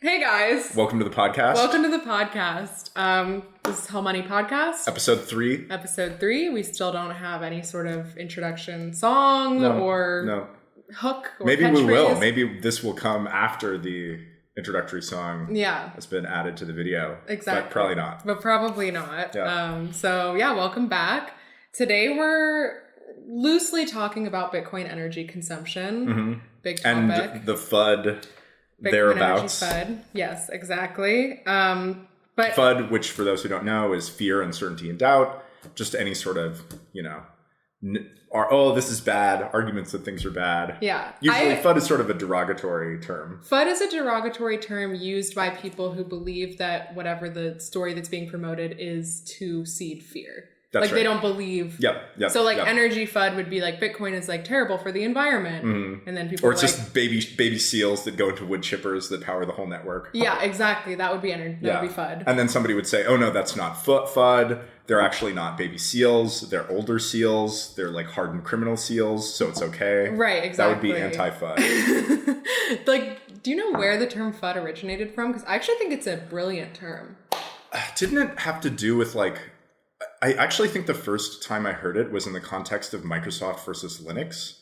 Hey guys. Welcome to the podcast. Welcome to the podcast. This is How Money Podcast. Episode 3. Episode 3. We still don't have any sort of introduction song or hook or Maybe catchphrase. we will. Maybe this will come after the introductory song has been added to the video. Exactly. But probably not. But probably not. Yeah. Welcome back. Today we're loosely talking about Bitcoin energy consumption. Mm-hmm. Big topic. And the FUD Bitcoin thereabouts. Energy FUD. Yes, exactly. But FUD, which for those who don't know, is fear, uncertainty, and doubt. Just any sort of, this is bad, arguments that things are bad. Yeah. Usually FUD is sort of a derogatory term. FUD is a derogatory term used by people who believe that whatever the story that's being promoted is to seed fear. That's right. They don't believe. Yep. So energy FUD would be like Bitcoin is like terrible for the environment. Mm-hmm. And then people Or it's just baby seals that go into wood chippers that power the whole network. Yeah, exactly. That would be would be FUD. And then somebody would say, oh no, that's not FUD. They're actually not baby seals. They're older seals. They're like hardened criminal seals. So it's okay. Right, exactly. That would be anti-FUD. Do you know where the term FUD originated from? Because I actually think it's a brilliant term. Didn't it have to do with I actually think the first time I heard it was in the context of Microsoft versus Linux.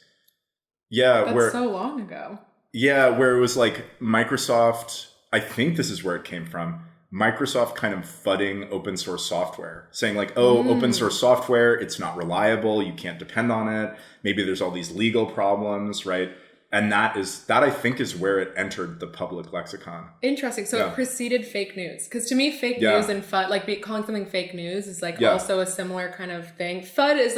Yeah. That's so long ago. Yeah, where it was like Microsoft, I think this is where it came from, Microsoft kind of FUDding open source software, saying open source software, it's not reliable, you can't depend on it, maybe there's all these legal problems, right? And that I think is where it entered the public lexicon. Interesting. So it preceded fake news. Because to me, fake news and FUD, calling something fake news is also a similar kind of thing. FUD is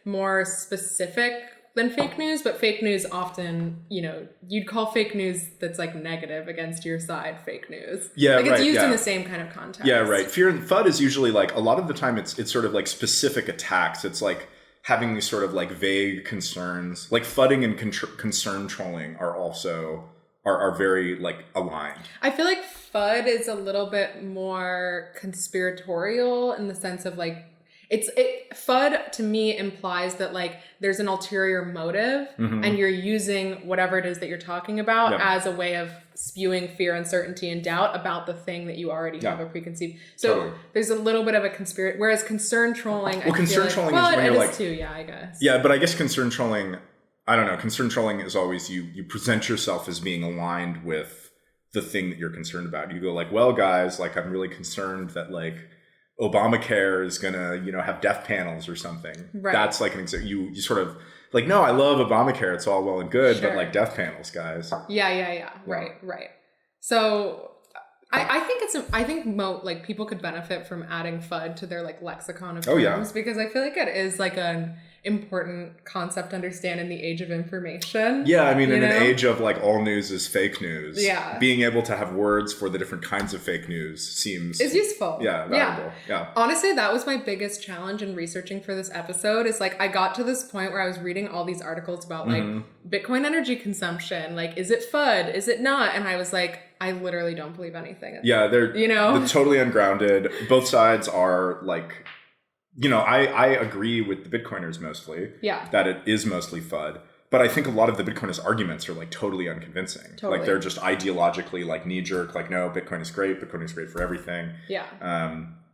more specific than fake news, but fake news often, you'd call fake news that's negative against your side fake news. Yeah, it's used in the same kind of context. Yeah, right. Fear and FUD is usually a lot of the time it's sort of specific attacks. It's having these sort of vague concerns, FUDding and concern trolling are also are very aligned. I feel like FUD is a little bit more conspiratorial in the sense of FUD to me implies that there's an ulterior motive and you're using whatever it is that you're talking about as a way of spewing fear, uncertainty, and doubt about the thing that you already have a preconceived. So there's a little bit of a conspiracy, whereas concern trolling, concern trolling is when you're too, I guess. Yeah, but I guess concern trolling, I don't know, concern trolling is always you present yourself as being aligned with the thing that you're concerned about. You go well, guys, I'm really concerned that Obamacare is gonna, have death panels or something. Right. That's an example. You sort of no, I love Obamacare. It's all well and good, but death panels, guys. Yeah. Right. So I think people could benefit from adding FUD to their lexicon of terms because I feel like it is an important concept to understand in the age of information. Yeah, I mean, in an age of all news is fake news. Yeah. Being able to have words for the different kinds of fake news seems... Is useful. Yeah, valuable. Yeah. Honestly, that was my biggest challenge in researching for this episode is I got to this point where I was reading all these articles about Bitcoin energy consumption. Is it FUD? Is it not? And I was I literally don't believe anything. Yeah, they're totally ungrounded. Both sides are I agree with the Bitcoiners mostly. Yeah. That it is mostly FUD. But I think a lot of the Bitcoiners' arguments are totally unconvincing. Totally. They're just ideologically knee-jerk, no, Bitcoin is great for everything. Yeah.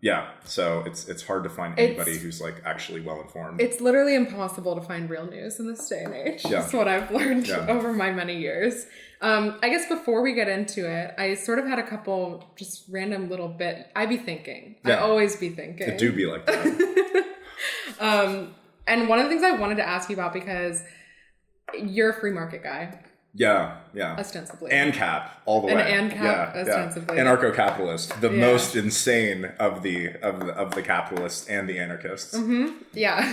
Yeah. So it's hard to find anybody who's actually well informed. It's literally impossible to find real news in this day and age. Yeah. That's what I've learned over my many years. I guess before we get into it, I sort of had a couple just random little bit. I be thinking. Yeah. I always be thinking. It do be like that. And one of the things I wanted to ask you about, because you're a free market guy. Yeah. Ostensibly. ANCAP, all the way. ANCAP, ostensibly. Yeah. Anarcho-capitalist, the most insane of the capitalists and the anarchists. Mm-hmm. Yeah.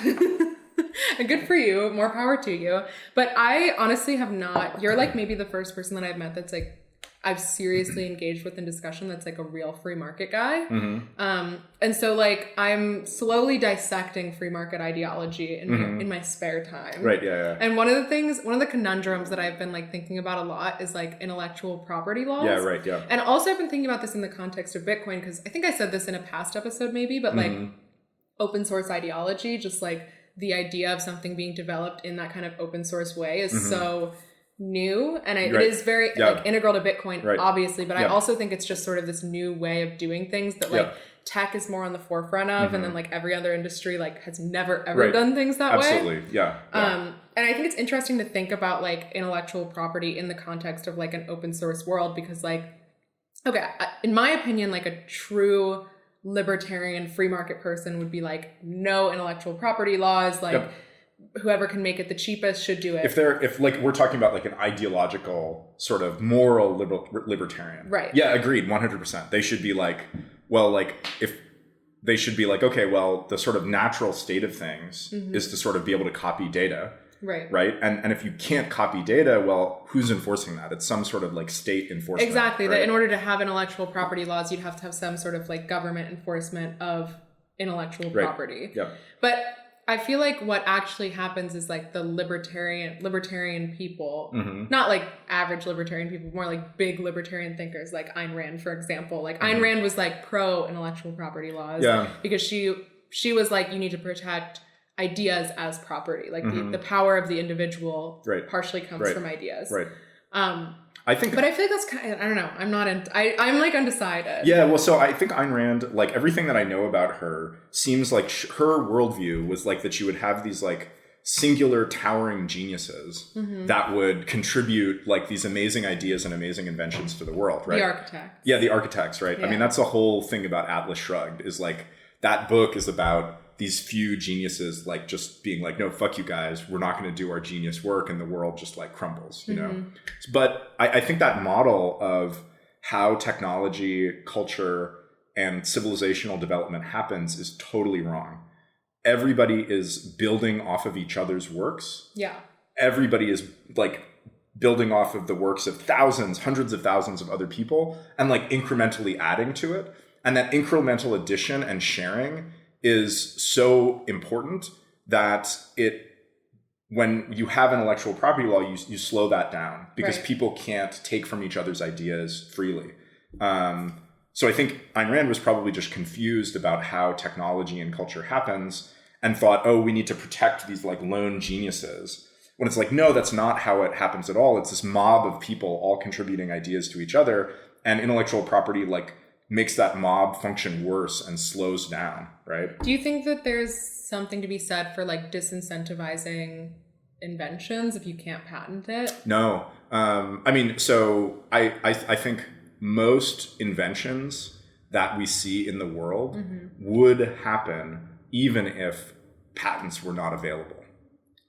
Good for you. More power to you. But I honestly have not. You're maybe the first person that I've met that's I've seriously engaged with in discussion that's a real free market guy. Mm-hmm. And so I'm slowly dissecting free market ideology in my spare time. Right, yeah. And one of the conundrums that I've been thinking about a lot is intellectual property laws. Yeah, right, yeah. And also I've been thinking about this in the context of Bitcoin, because I think I said this in a past episode maybe, but open source ideology, just the idea of something being developed in that kind of open source way is so new, and it is very like integral to Bitcoin, obviously, but I also think it's just sort of this new way of doing things that like tech is more on the forefront of, and then like every other industry like has never ever done things that way. Absolutely, and I think it's interesting to think about like intellectual property in the context of like an open source world, because like, okay, in my opinion, like a true libertarian free market person would be like, no intellectual property laws, like whoever can make it the cheapest should do it. If like we're talking about like an ideological sort of moral libertarian, right? Yeah, agreed, 100%. They should be like, well, like if they should be like, okay, well, the sort of natural state of things is to sort of be able to copy data. Right. And if you can't copy data, well, who's enforcing that? It's some sort of like state enforcement. Exactly. Right? That in order to have intellectual property laws, you'd have to have some sort of like government enforcement of intellectual property. Yeah. But I feel like what actually happens is like the libertarian people, not like average libertarian people, more like big libertarian thinkers, like Ayn Rand, for example. Like Ayn Rand was like pro intellectual property laws because she was like, you need to protect ideas as property, like the power of the individual partially comes from ideas. I think, but I feel like that's kind of, I don't know. I'm like undecided. Yeah. Well, so I think Ayn Rand, like everything that I know about her seems like her worldview was like that she would have these like singular towering geniuses that would contribute like these amazing ideas and amazing inventions to the world. Right. The architects. Yeah. The architects. Right. Yeah. I mean, that's the whole thing about Atlas Shrugged is like that book is about these few geniuses like just being like, no, fuck you guys, we're not going to do our genius work, and the world just like crumbles, you know? But I think that model of how technology, culture, and civilizational development happens is totally wrong. Everybody is building off of each other's works. Yeah. Everybody is like building off of the works of thousands, hundreds of thousands of other people, and like incrementally adding to it. And that incremental addition and sharing is so important that when you have intellectual property law, you slow that down because people can't take from each other's ideas freely. So I think Ayn Rand was probably just confused about how technology and culture happens and thought, oh, we need to protect these like lone geniuses. When it's like, no, that's not how it happens at all. It's this mob of people all contributing ideas to each other, and intellectual property like makes that mob function worse and slows down, right? Do you think that there's something to be said for like disincentivizing inventions if you can't patent it? No. I mean, so I think most inventions that we see in the world would happen even if patents were not available.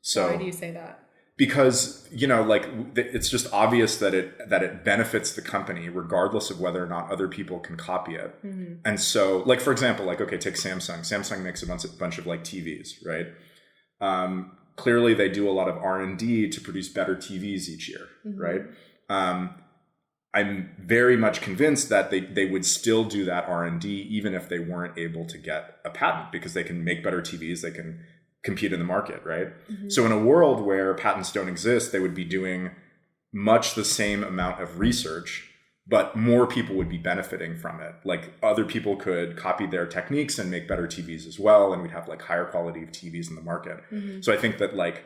So why do you say that? Because, you know, like it's just obvious that it benefits the company regardless of whether or not other people can copy it. And so, like, for example, like, okay, take Samsung. Samsung makes a bunch of like TVs, right? Clearly they do a lot of R&D to produce better TVs each year, right? I'm very much convinced that they would still do that R&D even if they weren't able to get a patent, because they can make better TVs, they can compete in the market, right? So in a world where patents don't exist, they would be doing much the same amount of research, but more people would be benefiting from it. Like other people could copy their techniques and make better TVs as well, and we'd have like higher quality of TVs in the market. So I think that like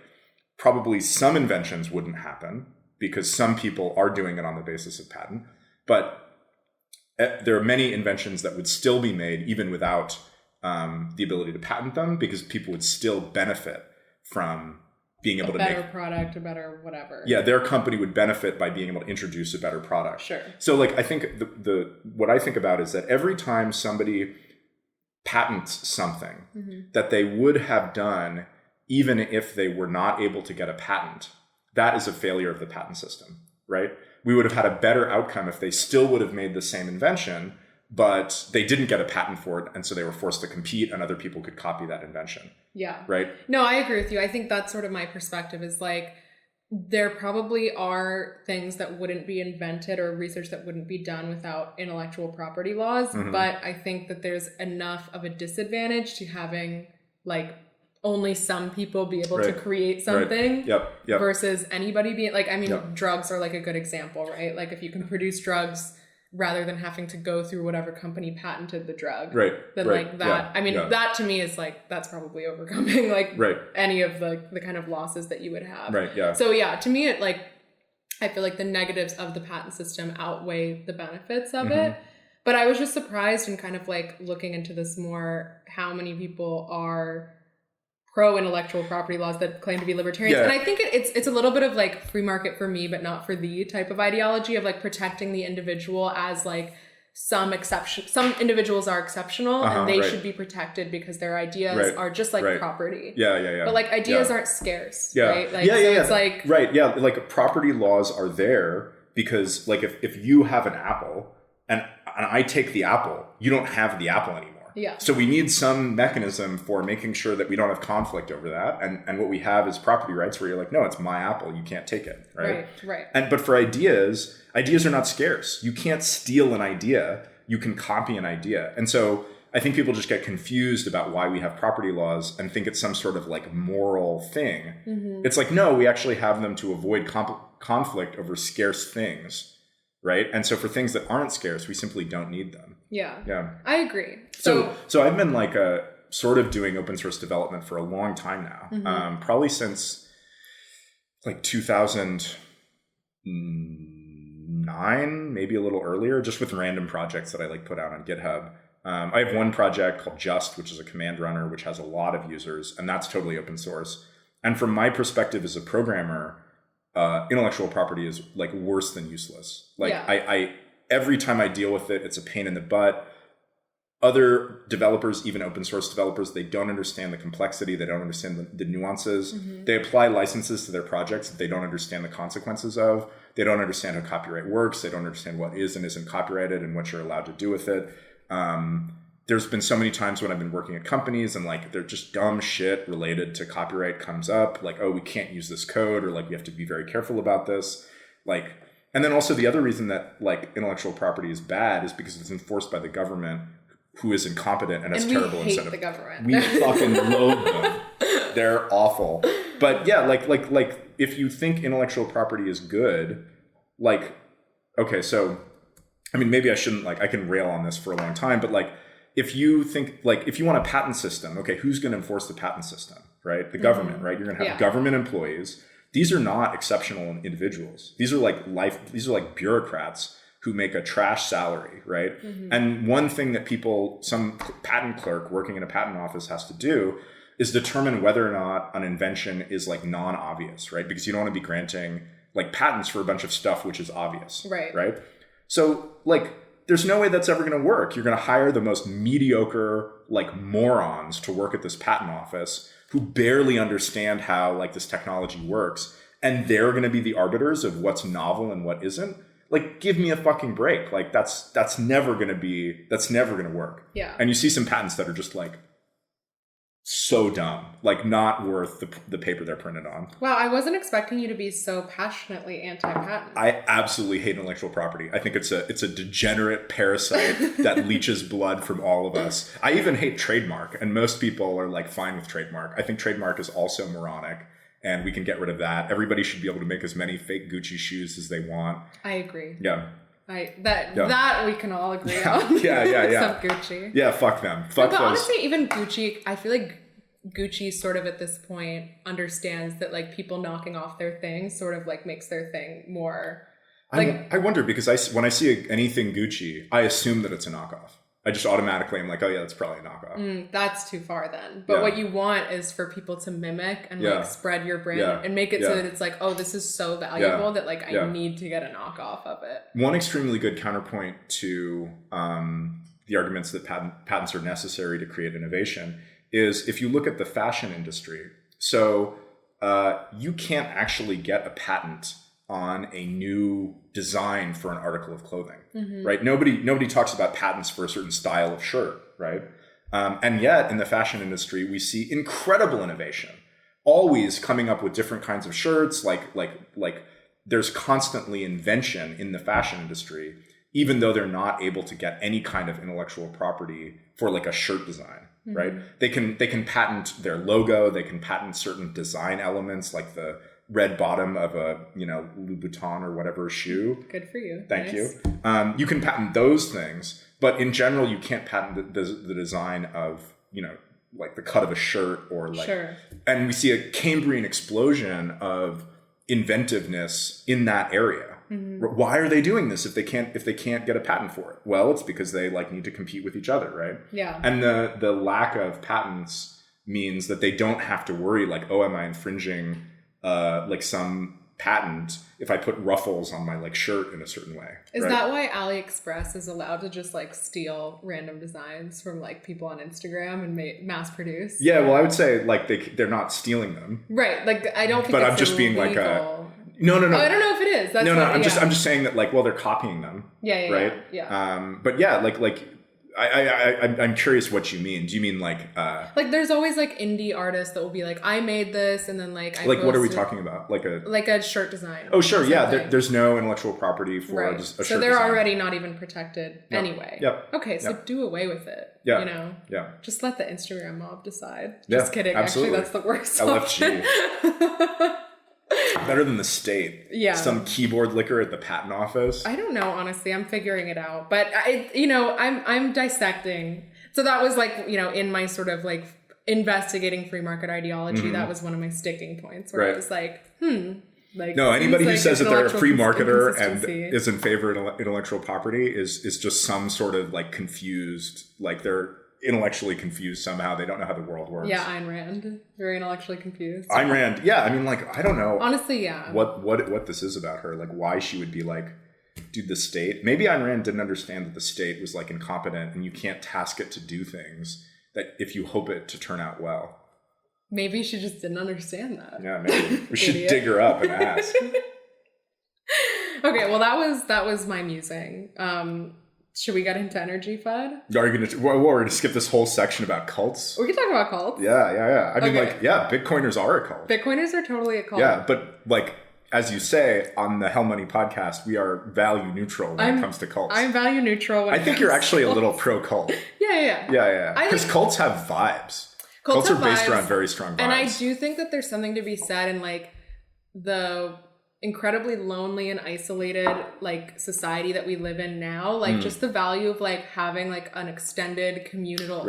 probably some inventions wouldn't happen because some people are doing it on the basis of patent, but there are many inventions that would still be made even without the ability to patent them, because people would still benefit from being able to make a better product, a better whatever. Yeah, their company would benefit by being able to introduce a better product. Sure. So like I think what I think about is that every time somebody patents something that they would have done even if they were not able to get a patent, that is a failure of the patent system, right? We would have had a better outcome if they still would have made the same invention, but they didn't get a patent for it, and so they were forced to compete and other people could copy that invention. Yeah. Right? No, I agree with you. I think that's sort of my perspective, is like there probably are things that wouldn't be invented or research that wouldn't be done without intellectual property laws, but I think that there's enough of a disadvantage to having like only some people be able to create something versus anybody being like, I mean, drugs are like a good example, right? Like if you can produce drugs rather than having to go through whatever company patented the drug, then like that, I mean, that to me is like, that's probably overcoming like any of the kind of losses that you would have. Right. Yeah. So yeah, to me, it like, I feel like the negatives of the patent system outweigh the benefits of it. But I was just surprised and kind of like looking into this more, how many people are pro intellectual property laws that claim to be libertarians. And I think it's a little bit of like free market for me, but not for thee type of ideology of like protecting the individual as like some individuals are exceptional and they should be protected because their ideas are just like property. But like ideas aren't scarce, right? Like, it's like... Right, yeah. Like property laws are there because like if you have an apple and I take the apple, you don't have the apple anymore. Yeah. So we need some mechanism for making sure that we don't have conflict over that. And what we have is property rights where you're like, no, it's my apple. You can't take it. Right. But for ideas are not scarce. You can't steal an idea. You can copy an idea. And so I think people just get confused about why we have property laws and think it's some sort of like moral thing. It's like, no, we actually have them to avoid conflict over scarce things. Right. And so for things that aren't scarce, we simply don't need them. Yeah. I agree. So I've been like sort of doing open source development for a long time now. Probably since like 2009, maybe a little earlier, just with random projects that I like put out on GitHub. I have one project called Just, which is a command runner, which has a lot of users, and that's totally open source. And from my perspective as a programmer, intellectual property is like worse than useless. Like I every time I deal with it, it's a pain in the butt. Other developers, even open source developers, they don't understand the complexity. They don't understand the nuances. They apply licenses to their projects that they don't understand the consequences of. They don't understand how copyright works. They don't understand what is and isn't copyrighted and what you're allowed to do with it. There's been so many times when I've been working at companies and like they're just dumb shit related to copyright comes up, like, oh, we can't use this code, or like we have to be very careful about this. Like, and then also the other reason that like intellectual property is bad is because it's enforced by the government, who is incompetent and has terrible incentive. We hate the government. We fucking loathe them. They're awful. But yeah, like if you think intellectual property is good, like, okay, so I mean, maybe I shouldn't, like, I can rail on this for a long time, but like, if you think, like, if you want a patent system, okay, who's going to enforce the patent system, right? The government, right? You're going to have government employees. These are not exceptional individuals. These are like bureaucrats who make a trash salary, right? And one thing that some patent clerk working in a patent office has to do is determine whether or not an invention is like non-obvious, right? Because you don't want to be granting like patents for a bunch of stuff which is obvious, right? So like, there's no way that's ever going to work. You're going to hire the most mediocre, like morons to work at this patent office who barely understand how like this technology works. And they're going to be the arbiters of what's novel and what isn't. Like, give me a fucking break. Like that's never going to work. Yeah. And you see some patents that are just like so dumb, like not worth the paper they're printed on. Wow, I wasn't expecting you to be so passionately anti-patent. I absolutely hate intellectual property. I think it's a degenerate parasite that leaches blood from all of us. I even hate trademark, and most people are like fine with trademark. I think trademark is also moronic, and we can get rid of that. Everybody should be able to make as many fake Gucci shoes as they want. I agree. Yeah. That we can all agree on. Yeah. Except Gucci. Yeah, fuck them. Fuck but those. honestly, even Gucci, I feel like Gucci sort of at this point understands that like people knocking off their things sort of like makes their thing more like. I wonder because when I see anything Gucci, I assume that it's a knockoff. I just automatically am like, oh yeah, that's probably a knockoff. That's too far then. But what you want is for people to mimic and like spread your brand and make it so that it's like, oh, this is so valuable that like I need to get a knockoff of it. One extremely good counterpoint to the arguments that patents are necessary to create innovation is if you look at the fashion industry. So you can't actually get a patent on a new design for an article of clothing, right? Nobody talks about patents for a certain style of shirt, right? And yet in the fashion industry, we see incredible innovation, always coming up with different kinds of shirts. Like there's constantly invention in the fashion industry, even though they're not able to get any kind of intellectual property for like a shirt design, right? They can patent their logo. They can patent certain design elements like the red bottom of a, Louboutin or whatever shoe. Good for you. Thank you. You can patent those things, but in general, you can't patent the design of, like the cut of a shirt or like, and we see a Cambrian explosion of inventiveness in that area. Why are they doing this if they can't get a patent for it? Well, it's because they like need to compete with each other, right? Yeah. And the lack of patents means that they don't have to worry like, oh, am I infringing like some patent if I put ruffles on my like shirt in a certain way? Is right? that why AliExpress is allowed to just like steal random designs from like people on Instagram and mass produce? Yeah, well, I would say like they're not stealing them. Right. Like I don't think But it's I'm just being like illegal. No. Oh, I don't know if it is. That's I'm just saying that like, well, they're copying them. Yeah. Right. Yeah. But yeah, like I'm curious what you mean. Do you mean like there's always like indie artists that will be like, I made this, and then like what are we talking about? Like a shirt design. Oh, sure. Yeah. There's no intellectual property for a shirt so they're design. already not even protected anyway. Yep. Okay. So do away with it. Yeah. You know. Yeah. Just let the Instagram mob decide. Yeah, Just kidding. absolutely. Actually, that's the worst. LFG. Better than the state. Yeah. Some keyboard licker at the patent office. I don't know, honestly. I'm figuring it out. But I'm dissecting. So that was like, in my sort of like investigating free market ideology, that was one of my sticking points where I was like, like, no, anybody who says that they're a free marketer and inconsistency. is in favor of intellectual property is just some sort of like confused, like they're intellectually confused somehow. They don't know how the world works. Yeah, Ayn Rand. Very intellectually confused. Ayn Rand. Yeah, I mean, like, I don't know. Honestly, yeah. What this is about her. Like, why she would be like, dude, the state. Maybe Ayn Rand didn't understand that the state was like incompetent and you can't task it to do things that if you hope it to turn out well. Maybe she just didn't understand that. Yeah, maybe. We should dig her up and ask. Okay, well, that was my musing. Should we get into energy FUD? Are you we're going to skip this whole section about cults? We can talk about cults. Yeah. I mean, Bitcoiners are a cult. Bitcoiners are totally a cult. Yeah, but like, as you say, on the Hell Money podcast, we are value neutral when it comes to cults. I'm value neutral. I think you're actually a little pro-cult. Yeah. Because cults have vibes. Cults are based around very strong vibes. And I do think that there's something to be said in like the incredibly lonely and isolated like society that we live in now, like just the value of like having like an extended communal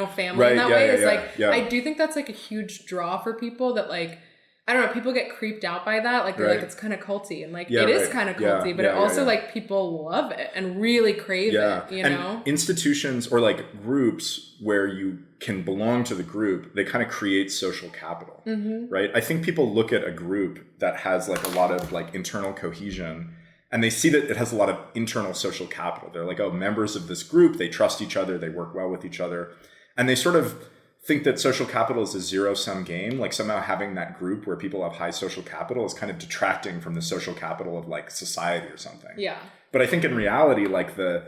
family in that way is I do think that's like a huge draw for people that like, I don't know, people get creeped out by that, like they're like, it's kind of culty, and like it is kind of culty, but it also like people love it and really crave it, you know. And institutions or like groups where you can belong to the group, they kind of create social capital, right? I think people look at a group that has like a lot of like internal cohesion and they see that it has a lot of internal social capital. They're like, oh, members of this group, they trust each other, they work well with each other, and they sort of think that social capital is a zero-sum game. Like somehow having that group where people have high social capital is kind of detracting from the social capital of like society or something. Yeah. But I think in reality, like the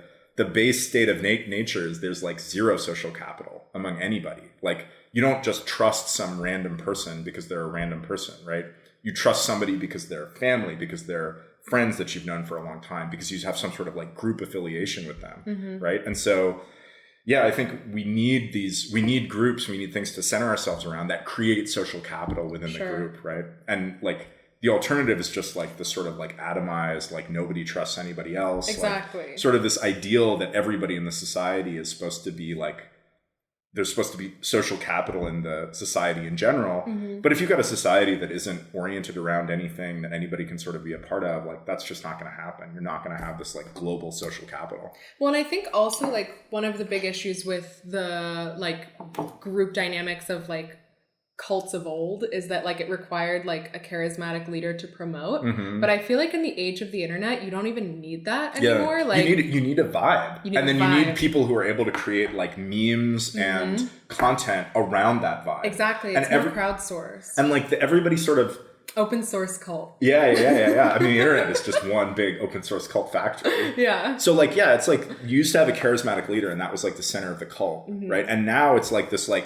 base state of nature is there's like zero social capital among anybody. Like you don't just trust some random person because they're a random person, right? You trust somebody because they're family, because they're friends that you've known for a long time, because you have some sort of like group affiliation with them, right? And so yeah, I think we need groups, we need things to center ourselves around that create social capital within the group, right? And like the alternative is just like this sort of like atomized, like nobody trusts anybody else. Exactly. Like, sort of this ideal that everybody in the society is supposed to be like, there's supposed to be social capital in the society in general. But if you've got a society that isn't oriented around anything that anybody can sort of be a part of, like that's just not going to happen. You're not going to have this like global social capital. Well, and I think also like one of the big issues with the like group dynamics of like cults of old is that like it required like a charismatic leader to promote, but I feel like in the age of the internet you don't even need that anymore. Like you need a vibe, you need people who are able to create like memes and content around that vibe. Exactly. It's more crowdsourced and like everybody sort of open source cult. Yeah. I mean, the internet is just one big open source cult factory. Yeah. So like, yeah, it's like you used to have a charismatic leader and that was like the center of the cult, right? And now it's like this like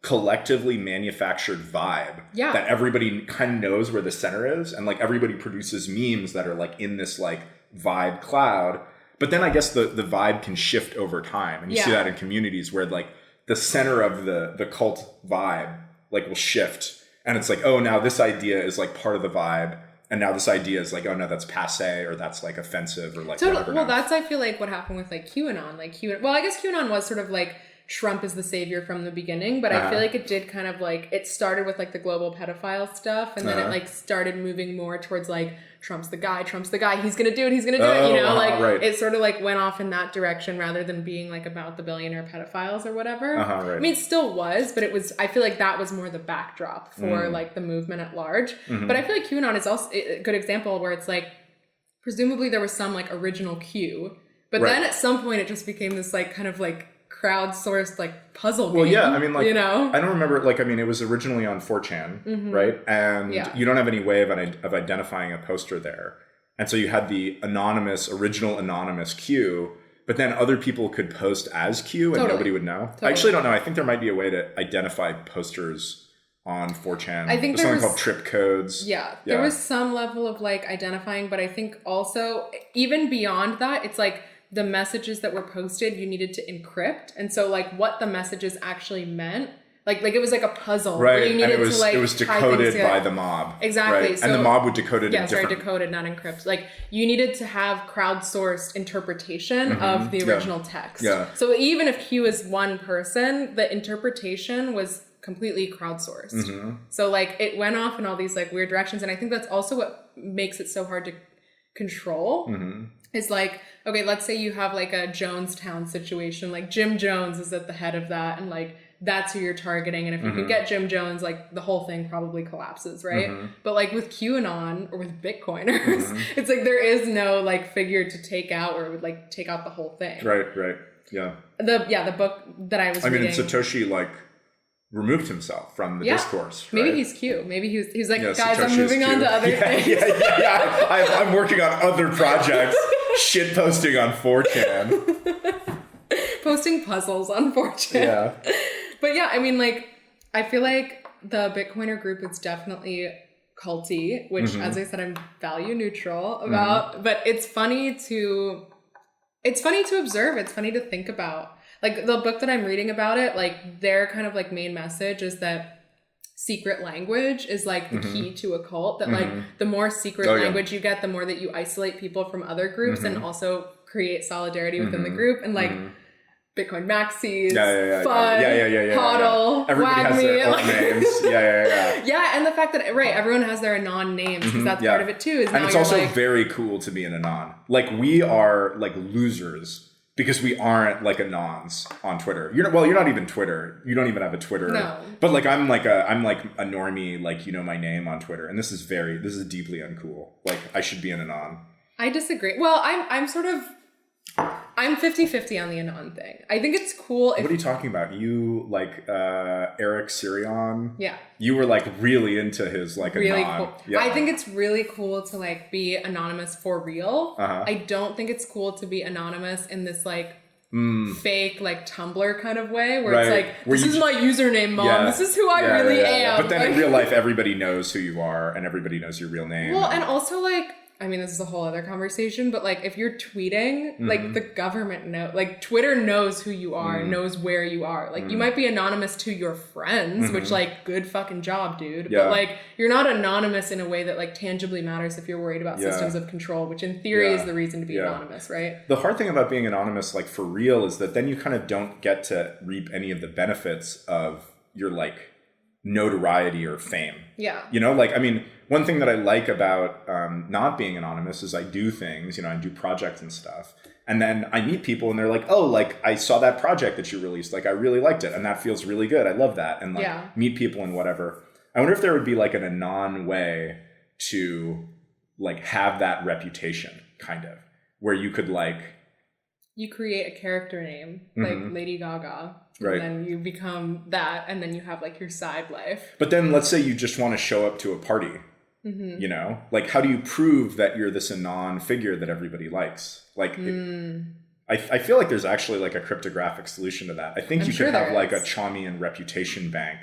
collectively manufactured vibe that everybody kind of knows where the center is, and like everybody produces memes that are like in this like vibe cloud. But then I guess the vibe can shift over time, and you see that in communities where like the center of the cult vibe like will shift, and it's like, oh, now this idea is like part of the vibe, and now this idea is like, oh no, that's passe, or that's like offensive, or like whatever. Well, that's I feel like what happened with like QAnon. Well, I guess QAnon was sort of like Trump is the savior from the beginning, but I feel like it did kind of like, it started with like the global pedophile stuff, and then it like started moving more towards like, Trump's the guy, he's gonna do it, you know, like it sort of like went off in that direction rather than being like about the billionaire pedophiles or whatever. Right. I mean, it still was, but it was, I feel like that was more the backdrop for like the movement at large. But I feel like QAnon is also a good example where it's like, presumably there was some like original Q, but then at some point it just became this like kind of like crowdsourced like puzzle game. Well, yeah, I mean, like, you know, I don't remember, like, I mean, it was originally on 4chan, right? And you don't have any way of identifying a poster there. And so you had the original anonymous Q, but then other people could post as Q and nobody would know. I actually don't know. I think there might be a way to identify posters on 4chan. I think there's something called trip codes. Yeah, there was some level of like identifying, but I think also even beyond that, it's like the messages that were posted, you needed to encrypt. And so like what the messages actually meant, like it was like a puzzle. Right, you needed and it was decoded by the mob. Exactly. Right? So, and the mob would decode it decoded, not encrypt. Like you needed to have crowdsourced interpretation of the original text. Yeah. So even if Q is one person, the interpretation was completely crowdsourced. So like it went off in all these like weird directions. And I think that's also what makes it so hard to control. Is like, okay, let's say you have like a Jonestown situation, like Jim Jones is at the head of that, and like that's who you're targeting, and if you can get Jim Jones, like the whole thing probably collapses, right? But like with QAnon or with Bitcoiners, it's like there is no like figure to take out or would like take out the whole thing. Right, yeah. The book that I was reading. I mean, Satoshi like removed himself from the discourse. Right? Maybe he's Q. Maybe he's like, guys, Satoshi's I'm moving on to other things. Yeah. I'm working on other projects. Shit posting on 4chan. Posting puzzles on 4chan. Yeah. But yeah, I mean, like, I feel like the Bitcoiner group is definitely culty, which, as I said, I'm value neutral about. But it's funny to observe. It's funny to think about. Like, the book that I'm reading about it, like, their kind of, like, main message is that secret language is, like, the key to a cult. That, like, the more secret language you get, the more that you isolate people from other groups and also create solidarity within the group. And, like, Bitcoin maxis, FUD, HODL, Everybody has their own names. Yeah, and the fact that, everyone has their anon names, because that's part of it, too. And it's also like, very cool to be an anon. Like, we are, like, losers. Because we aren't like anons on Twitter. You're not even Twitter. You don't even have a Twitter. No. But like I'm like a normie, like you know my name on Twitter. And this is deeply uncool. Like I should be an anon. I disagree. Well, I'm 50-50 on the anon thing. I think it's cool. What are you talking about? You like Eric Sirion? Yeah. You were like really into his like really anon. Cool. Yeah. I think it's really cool to like be anonymous for real. I don't think it's cool to be anonymous in this like fake like Tumblr kind of way where it's like, this is my username, mom. Yeah. This is who I really am. But then in real life, everybody knows who you are and everybody knows your real name. Well, and also like, I mean, this is a whole other conversation, but like if you're tweeting, like the government like Twitter knows who you are, knows where you are. Like you might be anonymous to your friends, which like good fucking job, dude. Yeah. But like you're not anonymous in a way that like tangibly matters if you're worried about systems of control, which in theory is the reason to be anonymous, right? The hard thing about being anonymous, like for real, is that then you kind of don't get to reap any of the benefits of your like notoriety or fame. Yeah. You know, like, I mean, one thing that I like about not being anonymous is I do things, you know, I do projects and stuff. And then I meet people and they're like, oh, like I saw that project that you released. Like I really liked it. And that feels really good. I love that. And like meet people and whatever. I wonder if there would be like an anon way to like have that reputation kind of where you could like. You create a character name like Lady Gaga. Right. And then you become that. And then you have like your side life. But then let's say you just want to show up to a party. You know, like how do you prove that you're this anon figure that everybody likes? Like, I feel like there's actually like a cryptographic solution to that. I think you could have like a Chaumian reputation bank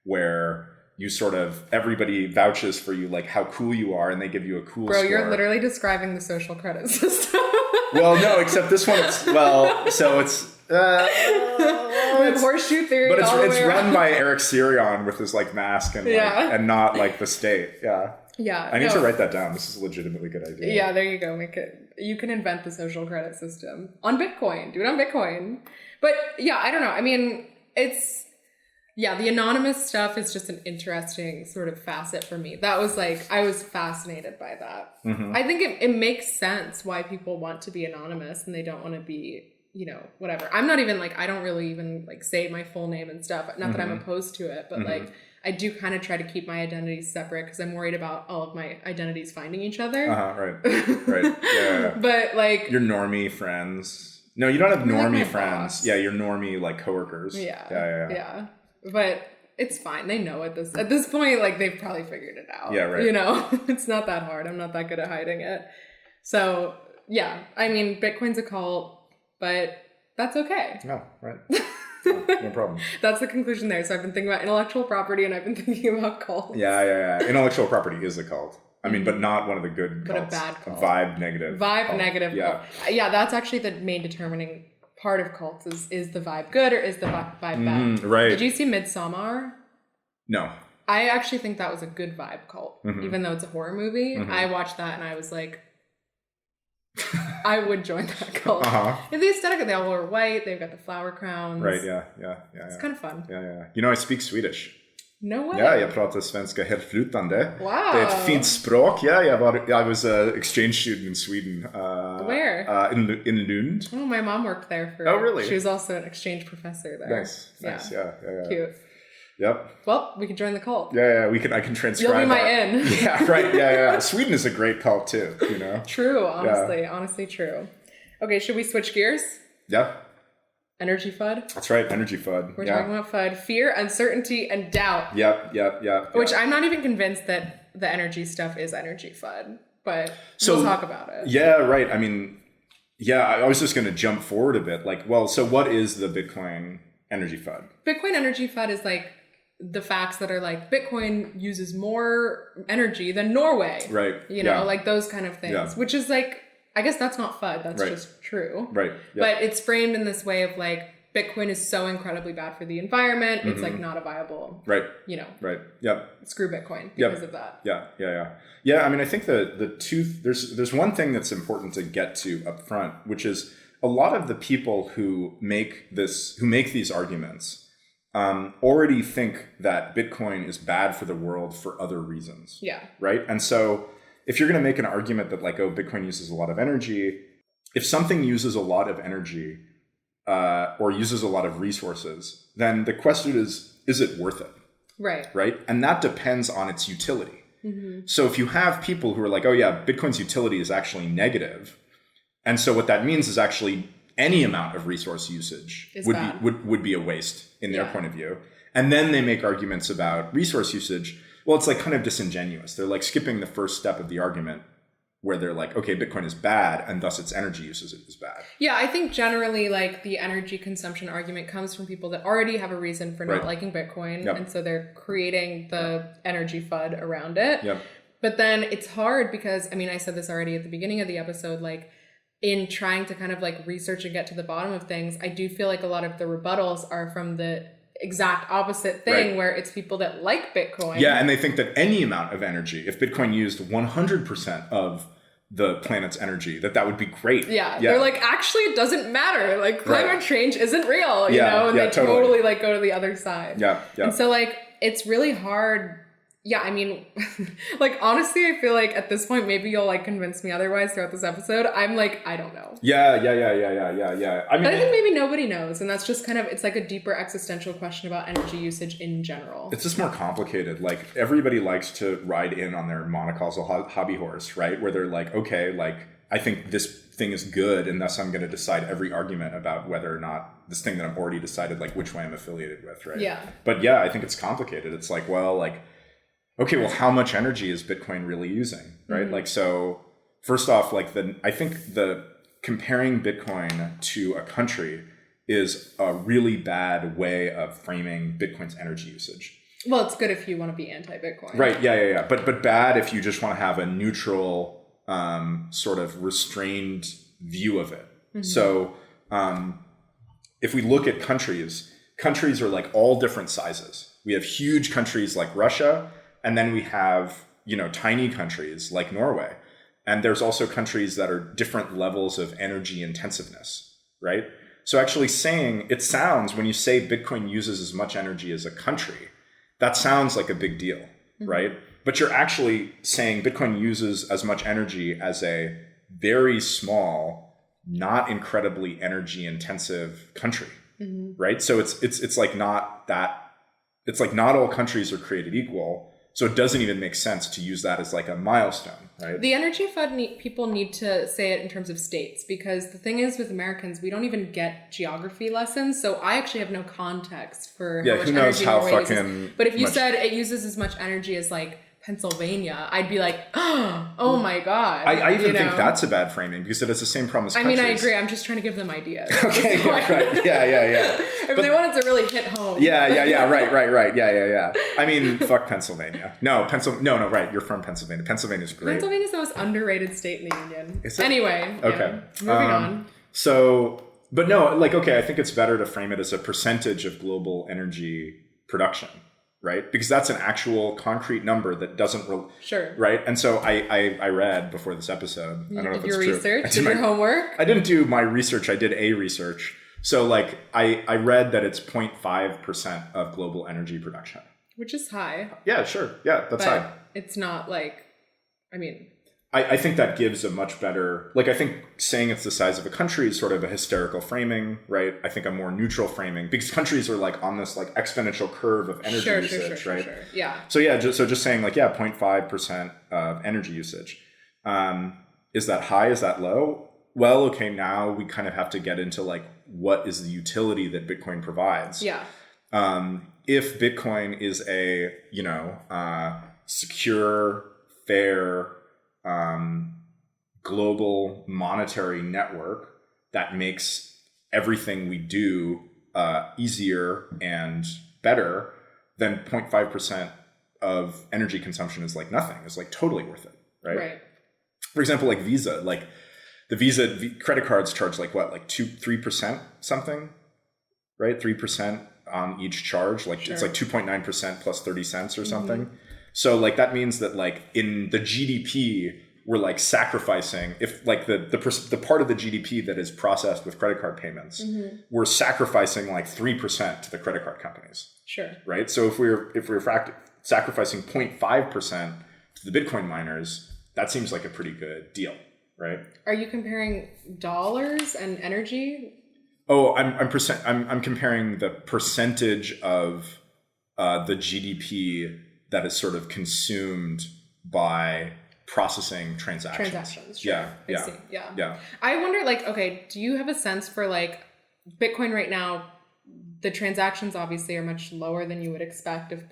where you sort of, everybody vouches for you, like how cool you are, and they give you a cool score. You're literally describing the social credit system. Well, no, except this one, so it's... with horseshoe theory, but it's run by Eric Sirion with his like mask and like, and not like the state. Yeah. Yeah. I need to write that down. This is a legitimately good idea. Yeah, there you go. Make it. You can invent the social credit system on Bitcoin. Do it on Bitcoin. But yeah, I don't know. I mean, the anonymous stuff is just an interesting sort of facet for me. That was like, I was fascinated by that. I think it makes sense why people want to be anonymous and they don't want to be, whatever. I'm not even like, I don't really even like say my full name and stuff. Not that I'm opposed to it, but like, I do kind of try to keep my identities separate because I'm worried about all of my identities finding each other. Right. Yeah. But like... Your normie friends. No, you don't have normie like friends. boss. Yeah, your normie like coworkers. Yeah. But it's fine. They know at this point, like they've probably figured it out. Yeah, right. It's not that hard. I'm not that good at hiding it. So yeah, I mean, Bitcoin's a cult, but that's okay. No, right. No problem. That's the conclusion there. So I've been thinking about intellectual property and I've been thinking about cults. Yeah. Intellectual property is a cult. I mean, but not one of the good cults. But a bad cult. A vibe negative. Negative yeah. cult. Yeah, that's actually the main determining part of cults is the vibe good or is the vibe bad? Right. Did you see Midsommar? No. I actually think that was a good vibe cult, even though it's a horror movie. I watched that and I was like, I would join that cult. And the aesthetic, they all wear white. They've got the flower crowns. Right. Yeah. It's kind of fun. Yeah. I speak Swedish. No way. Ja, jag pratar svenska helt flytande. Wow. Det är ett fint språk. Ja, I was an exchange student in Sweden. Where? In Lund. Oh, my mom worked there for... Oh, really? She was also an exchange professor there. Nice. Yeah. Cute. Yep. Well, we can join the cult. Yeah. I can transcribe. You'll be my in. Yeah, right. Yeah. Sweden is a great cult too. True. Honestly, true. Okay, should we switch gears? Yeah. Energy FUD. That's right. Energy FUD. We're talking about FUD: fear, uncertainty, and doubt. Yep. Which I'm not even convinced that the energy stuff is energy FUD, but we'll talk about it. Yeah. Right. I mean, I was just going to jump forward a bit. So what is the Bitcoin energy FUD? Bitcoin energy FUD is like the facts that are like Bitcoin uses more energy than Norway. Right. Like those kind of things, which is like, I guess that's not FUD. That's just true. Right. Yep. But it's framed in this way of like, Bitcoin is so incredibly bad for the environment. It's like not a viable, Right. Yep. Screw Bitcoin because of that. Yeah. I mean, I think there's one thing that's important to get to up front, which is a lot of the people who make these arguments already think that Bitcoin is bad for the world for other reasons. Yeah. Right. And so if you're going to make an argument that like, Bitcoin uses a lot of energy, if something uses a lot of energy or uses a lot of resources, then the question is it worth it? Right. And that depends on its utility. So if you have people who are like, Bitcoin's utility is actually negative. And so what that means is actually any amount of resource usage would be a waste in their point of view. And then they make arguments about resource usage. Well, it's like kind of disingenuous. They're like skipping the first step of the argument where they're like, okay, Bitcoin is bad and thus its energy usage is bad. Yeah, I think generally like the energy consumption argument comes from people that already have a reason for not liking Bitcoin. And so they're creating the energy FUD around it. But then it's hard because, I mean, I said this already at the beginning of the episode, like in trying to kind of like research and get to the bottom of things, I do feel like a lot of the rebuttals are from the exact opposite thing where it's people that like Bitcoin. Yeah, and they think that any amount of energy, if Bitcoin used 100% of the planet's energy, that would be great. Yeah. They're like, actually, it doesn't matter. Like climate change isn't real, you know? And they totally like go to the other side. Yeah. And so like, it's really hard. Yeah, I mean, like, honestly, I feel like at this point, maybe you'll like convince me otherwise throughout this episode. I'm like, I don't know. Yeah. I mean, but I think maybe nobody knows. And that's just kind of, it's like a deeper existential question about energy usage in general. It's just more complicated. Like everybody likes to ride in on their monocausal hobby horse, right? Where they're like, okay, like, I think this thing is good and thus I'm going to decide every argument about whether or not this thing that I've already decided, like which way I'm affiliated with, right? Yeah. But yeah, I think it's complicated. It's like, well, like, okay, well, how much energy is Bitcoin really using, right? Like, so first off, like I think the comparing Bitcoin to a country is a really bad way of framing Bitcoin's energy usage. Well, it's good if you want to be anti-Bitcoin. Right. Yeah. But bad if you just want to have a neutral, sort of restrained view of it. So, if we look at countries are like all different sizes. We have huge countries like Russia. And then we have tiny countries like Norway. And there's also countries that are different levels of energy intensiveness, right? So actually it sounds, when you say Bitcoin uses as much energy as a country, that sounds like a big deal, right? But you're actually saying Bitcoin uses as much energy as a very small, not incredibly energy intensive country, right? So it's like not all countries are created equal. So it doesn't even make sense to use that as like a milestone, right? The energy FUD people need to say it in terms of states, because the thing is with Americans, we don't even get geography lessons. So I actually have no context for how much who knows energy how Norway uses. fucking But if you much- said it uses as much energy as like Pennsylvania, I'd be like, oh my God. I even think that's a bad framing, because it has the same problem as countries. I mean, I agree. I'm just trying to give them ideas. Okay, right. Yeah. If they wanted to really hit home. Yeah. Right. Yeah. I mean, fuck Pennsylvania. No, right. You're from Pennsylvania. Pennsylvania's great. Pennsylvania's the most underrated state in the union. Is it? Anyway. Okay. Moving on. So, but no, like, okay, I think it's better to frame it as a percentage of global energy production, right? Because that's an actual concrete number that doesn't... Sure. Right? And so I read before this episode. I don't know if it's true. Your research? Did your homework? I didn't do my research. I did a research. So like I read that it's 0.5% of global energy production. Which is high. Yeah, sure. Yeah, that's high. It's not like, I mean... I think that gives a much better, like, I think saying it's the size of a country is sort of a hysterical framing, right? I think a more neutral framing, because countries are like on this like exponential curve of energy usage, right? Sure. Yeah. So yeah, just saying like, 0.5% of energy usage. Is that high? Is that low? Well, okay, now we kind of have to get into like, what is the utility that Bitcoin provides? Yeah. If Bitcoin is a, secure, fair, global monetary network that makes everything we do easier and better, then 0.5% of energy consumption is like nothing. It's like totally worth it, right? For example, like Visa, like the Visa credit cards charge like what, like 3% something, right? 3% on each charge. Like It's like 2.9% plus 30 cents or something. So like that means that like in the GDP, we're like sacrificing, if like the part of the GDP that is processed with credit card payments, we're sacrificing like 3% to the credit card companies. Sure. Right. So if we're sacrificing 0.5% to the Bitcoin miners, that seems like a pretty good deal, right? Are you comparing dollars and energy? Oh, I'm comparing the percentage of the GDP that is sort of consumed by processing transactions. Sure. Yeah. I see. Yeah. I wonder, like, okay, do you have a sense for like Bitcoin right now? The transactions obviously are much lower than you would expect if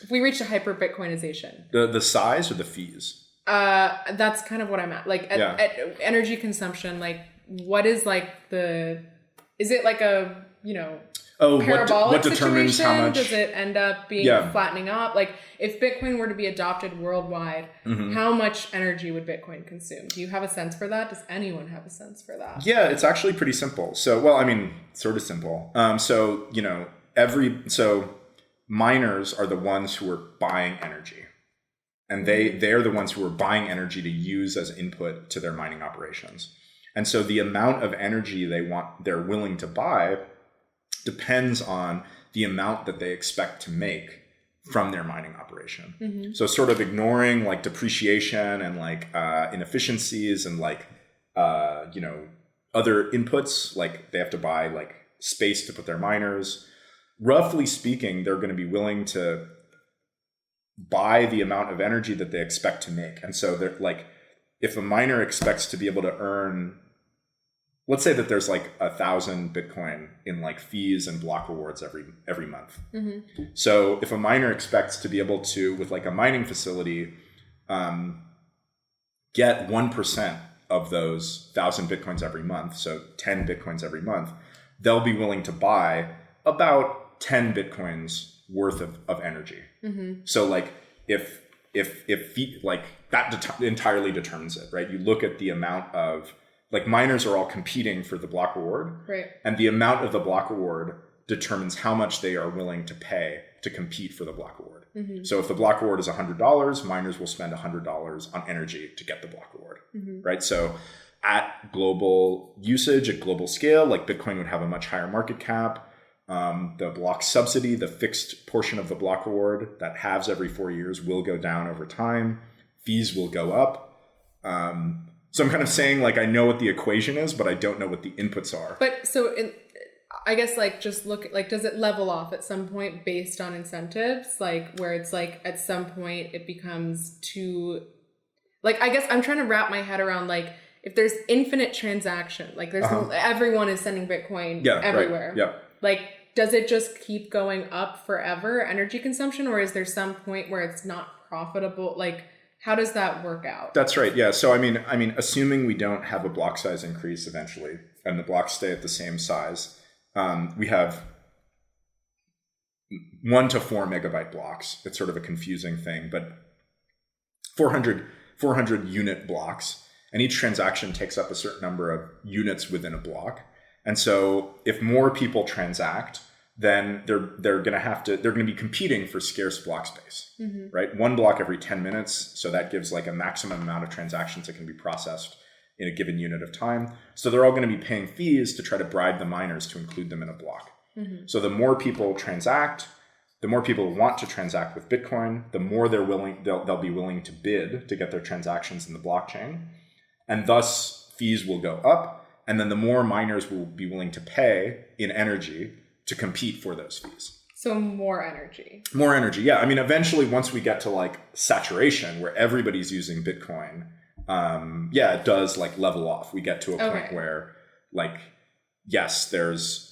we reached a hyper Bitcoinization. The size or the fees? That's kind of what I'm at. Like at energy consumption, like what is like is it like a, parabolic what determines situation? how much? Does it end up being flattening out? Like if Bitcoin were to be adopted worldwide, how much energy would Bitcoin consume? Do you have a sense for that? Does anyone have a sense for that? Yeah, it's actually pretty simple. So, well, I mean, sort of simple. So miners are the ones who are buying energy. And they're the ones who are buying energy to use as input to their mining operations. And so the amount of energy they're willing to buy depends on the amount that they expect to make from their mining operation. So sort of ignoring like depreciation and like inefficiencies and like other inputs, like they have to buy like space to put their miners. Roughly speaking, they're going to be willing to buy the amount of energy that they expect to make. And so they're like, if a miner expects to be able to earn, let's say that there's like 1,000 Bitcoin in like fees and block rewards every month. So if a miner expects to be able to, with like a mining facility, get 1% of those 1,000 Bitcoins every month, so 10 Bitcoins every month, they'll be willing to buy about 10 Bitcoins worth of energy. So like if like that entirely determines it, right? You look at the amount of, like miners are all competing for the block reward, right? And the amount of the block reward determines how much they are willing to pay to compete for the block reward. So if the block reward is $100, miners will spend $100 on energy to get the block reward, right? So at global usage, at global scale, like Bitcoin would have a much higher market cap. The block subsidy, the fixed portion of the block reward that halves every 4 years, will go down over time. Fees will go up. So I'm kind of saying, like, I know what the equation is, but I don't know what the inputs are. But so I guess, like, just look at, like, does it level off at some point based on incentives? Like, where it's like at some point it becomes too, like, I guess I'm trying to wrap my head around, like, if there's infinite transaction, like there's everyone is sending Bitcoin everywhere. Right. Yeah. Like, does it just keep going up forever, energy consumption, or is there some point where it's not profitable? Like, how does that work out? That's right. Yeah. So I mean, assuming we don't have a block size increase eventually, and the blocks stay at the same size, we have 1 to 4 megabyte blocks. It's sort of a confusing thing, but 400 unit blocks, and each transaction takes up a certain number of units within a block. And so if more people transact, then they're going to be competing for scarce block space, right? 1 block every 10 minutes. So that gives like a maximum amount of transactions that can be processed in a given unit of time. So they're all going to be paying fees to try to bribe the miners to include them in a block. So the more people transact, the more people want to transact with Bitcoin, the more they'll be willing to bid to get their transactions in the blockchain. And thus fees will go up. And then the more miners will be willing to pay in energy to compete for those fees. So more energy. More energy, yeah. I mean, eventually, once we get to like saturation where everybody's using Bitcoin, it does like level off. We get to a point where, like, yes,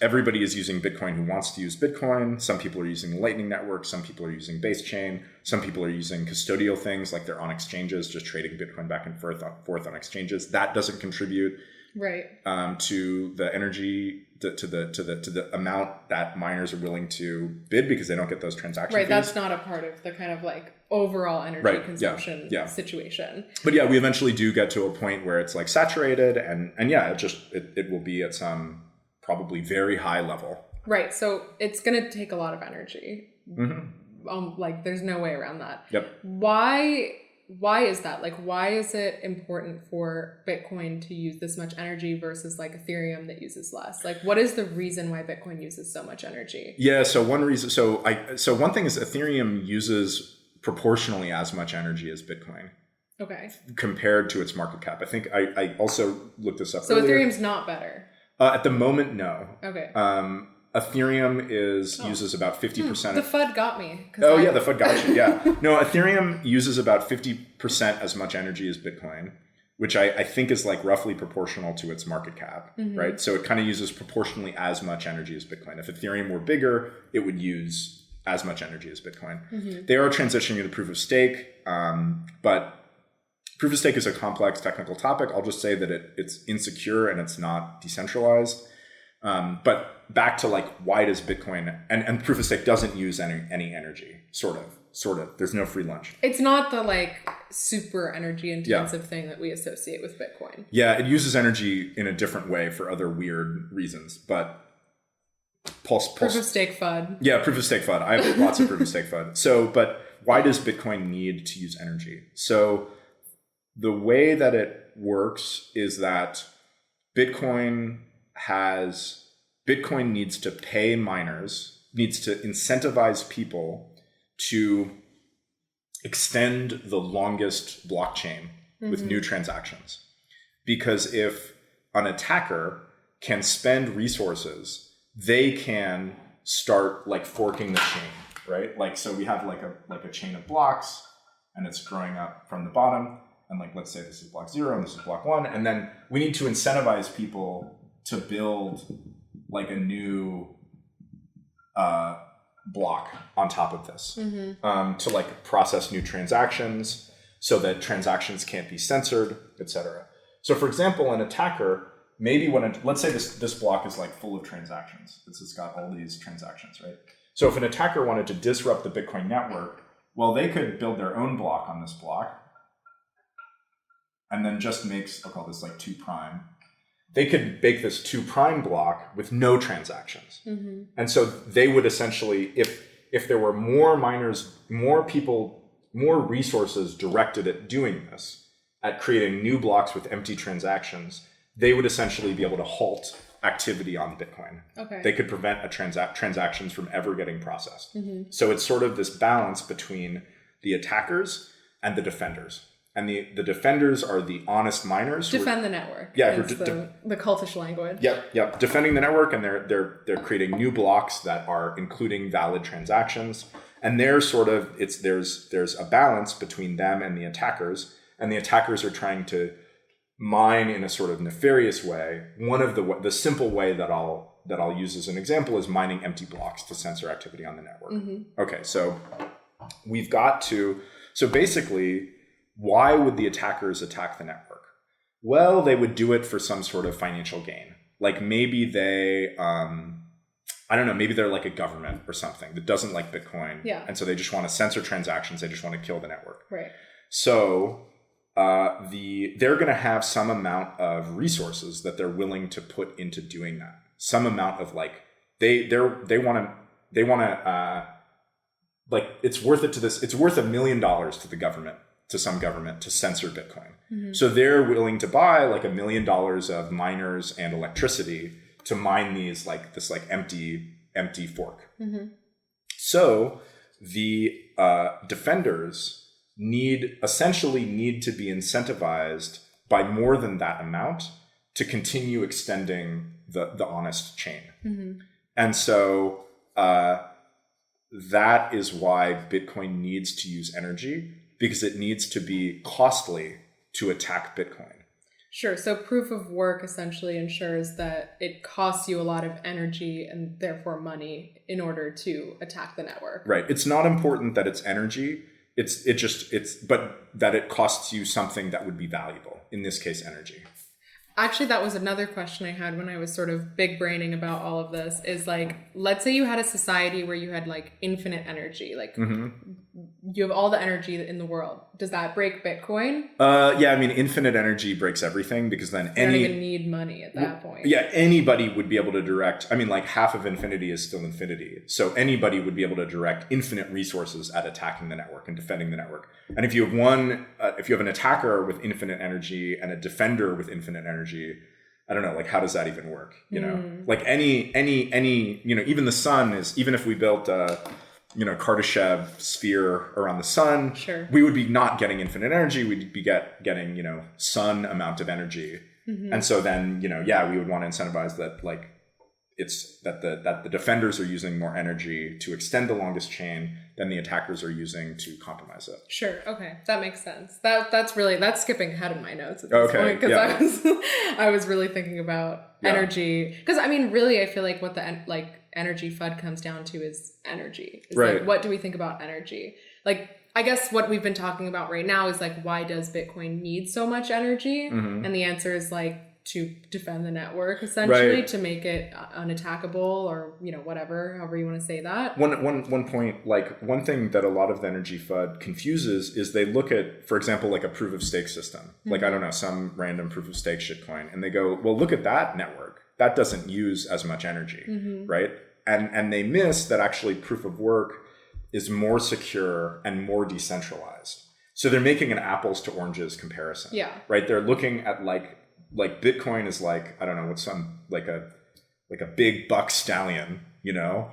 everybody is using Bitcoin who wants to use Bitcoin. Some people are using the Lightning Network. Some people are using base chain. Some people are using custodial things like they're on exchanges, just trading Bitcoin back and forth on exchanges. That doesn't contribute to the energy, to the amount that miners are willing to bid, because they don't get those transaction fees. That's not a part of the kind of like overall energy consumption situation. But yeah, we eventually do get to a point where it's like saturated, and it will be at some probably very high level. Right. So it's going to take a lot of energy. Like, there's no way around that. Yep. Why is that? Like, why is it important for Bitcoin to use this much energy versus like Ethereum that uses less? Like, what is the reason why Bitcoin uses so much energy? Yeah. So one reason, so one thing is Ethereum uses proportionally as much energy as Bitcoin. Okay. Compared to its market cap. I think I also looked this up earlier. So Ethereum's not better? At the moment, no. Okay. Ethereum uses about 50%. The FUD got me. The FUD got you. Yeah. No, Ethereum uses about 50% as much energy as Bitcoin, which I think is like roughly proportional to its market cap, right? So it kind of uses proportionally as much energy as Bitcoin. If Ethereum were bigger, it would use as much energy as Bitcoin. They are transitioning to proof of stake, but proof of stake is a complex technical topic. I'll just say that it's insecure and it's not decentralized. But back to like, why does Bitcoin and proof of stake doesn't use any energy, sort of. There's no free lunch. It's not the like super energy intensive thing that we associate with Bitcoin. Yeah, it uses energy in a different way for other weird reasons, but proof of stake FUD. Yeah, proof of stake FUD. I have lots of proof of stake FUD. So, but why does Bitcoin need to use energy? So the way that it works is that Bitcoin needs to pay miners, needs to incentivize people to extend the longest blockchain with new transactions. Because if an attacker can spend resources, they can start like forking the chain, right? Like, so we have like a chain of blocks, and it's growing up from the bottom. And like, let's say this is block 0 and this is block 1. And then we need to incentivize people to build like a new block on top of this to like process new transactions so that transactions can't be censored, etc. So for example, an attacker, maybe let's say this block is like full of transactions. It's got all these transactions, right? So if an attacker wanted to disrupt the Bitcoin network, well, they could build their own block on this block and then just I'll call this like 2 prime. They could bake this 2 prime block with no transactions. And so they would essentially, if there were more miners, more people, more resources directed at doing this, at creating new blocks with empty transactions, they would essentially be able to halt activity on Bitcoin. Okay. They could prevent a transactions from ever getting processed. So it's sort of this balance between the attackers and the defenders. And the defenders are the honest miners. Defend the network. Yeah. The cultish language. Yep. Defending the network, and they're creating new blocks that are including valid transactions. And they're sort of, there's a balance between them and the attackers. And the attackers are trying to mine in a sort of nefarious way. One of the simple way that I'll use as an example is mining empty blocks to censor activity on the network. Okay, so we've got to, so basically, why would the attackers attack the network? Well, they would do it for some sort of financial gain. Like maybe they, I don't know, maybe they're like a government or something that doesn't like Bitcoin. Yeah. And so they just want to censor transactions. They just want to kill the network. Right. So they're going to have some amount of resources that they're willing to put into doing that. Some amount of like, they want to, like, it's worth it to this. It's worth $1 million to the government, to some government, to censor Bitcoin. So they're willing to buy like $1 million of miners and electricity to mine these, like this like empty fork. So the defenders essentially need to be incentivized by more than that amount to continue extending the honest chain. And so that is why Bitcoin needs to use energy, because it needs to be costly to attack Bitcoin. Sure. So proof of work essentially ensures that it costs you a lot of energy and therefore money in order to attack the network. Right. It's not important that it's energy. But that it costs you something that would be valuable. In this case, energy. Actually, that was another question I had when I was sort of big braining about all of this, is like, let's say you had a society where you had like infinite energy, like you have all the energy in the world. Does that break Bitcoin? Yeah, I mean, infinite energy breaks everything, because then You don't even need money at that point. Yeah, anybody would be able to direct, I mean, like half of infinity is still infinity. So anybody would be able to direct infinite resources at attacking the network and defending the network. And if you have an attacker with infinite energy and a defender with infinite energy, I don't know, like, how does that even work? You know, like any, you know, even the sun is, even if we built Kardashev sphere around the sun, sure, we would be not getting infinite energy. We'd be getting, you know, sun amount of energy. And so then, you know, yeah, we would want to incentivize that, like, it's that the defenders are using more energy to extend the longest chain than the attackers are using to compromise it. Sure. Okay. That makes sense. That's skipping ahead in my notes at this point, because I was really thinking about energy. Because I mean, really, I feel like what the energy FUD comes down to is energy. It's right. Like, what do we think about energy? Like, I guess what we've been talking about right now is like, why does Bitcoin need so much energy? And the answer is like, to defend the network, essentially, right, to make it unattackable, or, you know, however you want to say that. One point, like, one thing that a lot of the energy FUD confuses is they look at, for example, like a proof of stake system, like, I don't know, some random proof of stake shitcoin, and they go, well, look at that network. That doesn't use as much energy, right? And they miss that actually proof of work is more secure and more decentralized. So they're making an apples to oranges comparison. Yeah. Right? They're looking at like Bitcoin is like, I don't know, what's some, like a big buck stallion, you know,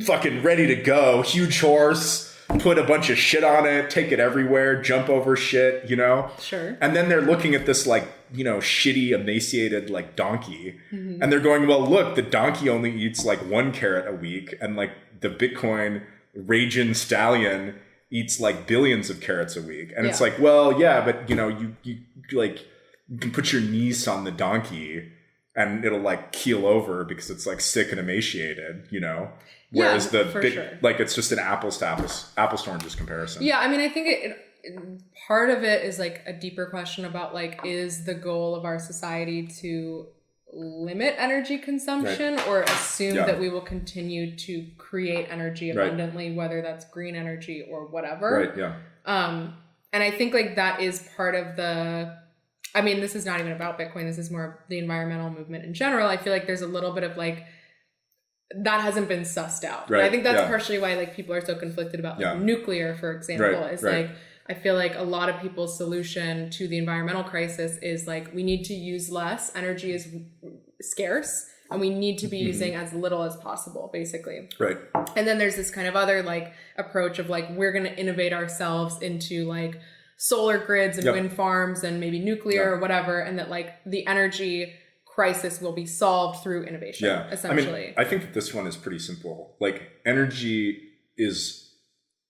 fucking ready to go, huge horse, put a bunch of shit on it, take it everywhere, jump over shit, you know? Sure. And then they're looking at this, like, you know, shitty, emaciated, like, donkey. And they're going, well, look, the donkey only eats like 1 carrot a week. And like the Bitcoin raging stallion eats like billions of carrots a week. And it's like, well, yeah, but you know, you like, you can put your niece on the donkey and it'll like keel over because it's like sick and emaciated, you know? Whereas like, it's just an apples to oranges comparison. Yeah. I mean, I think part of it is like a deeper question about like, is the goal of our society to limit energy consumption, right, or assume that we will continue to create energy abundantly, right, whether that's green energy or whatever. Right. Yeah. And I think like that is part of I mean, this is not even about Bitcoin. This is more of the environmental movement in general. I feel like there's a little bit of like that hasn't been sussed out. Right. And I think that's partially why like people are so conflicted about like nuclear, for example, is like, I feel like a lot of people's solution to the environmental crisis is like, we need to use less, energy is scarce, and we need to be using as little as possible, basically. Right. And then there's this kind of other like approach of like, we're going to innovate ourselves into like solar grids and wind farms and maybe nuclear or whatever. And that like the energy crisis will be solved through innovation, essentially. I mean, I think that this one is pretty simple. Like energy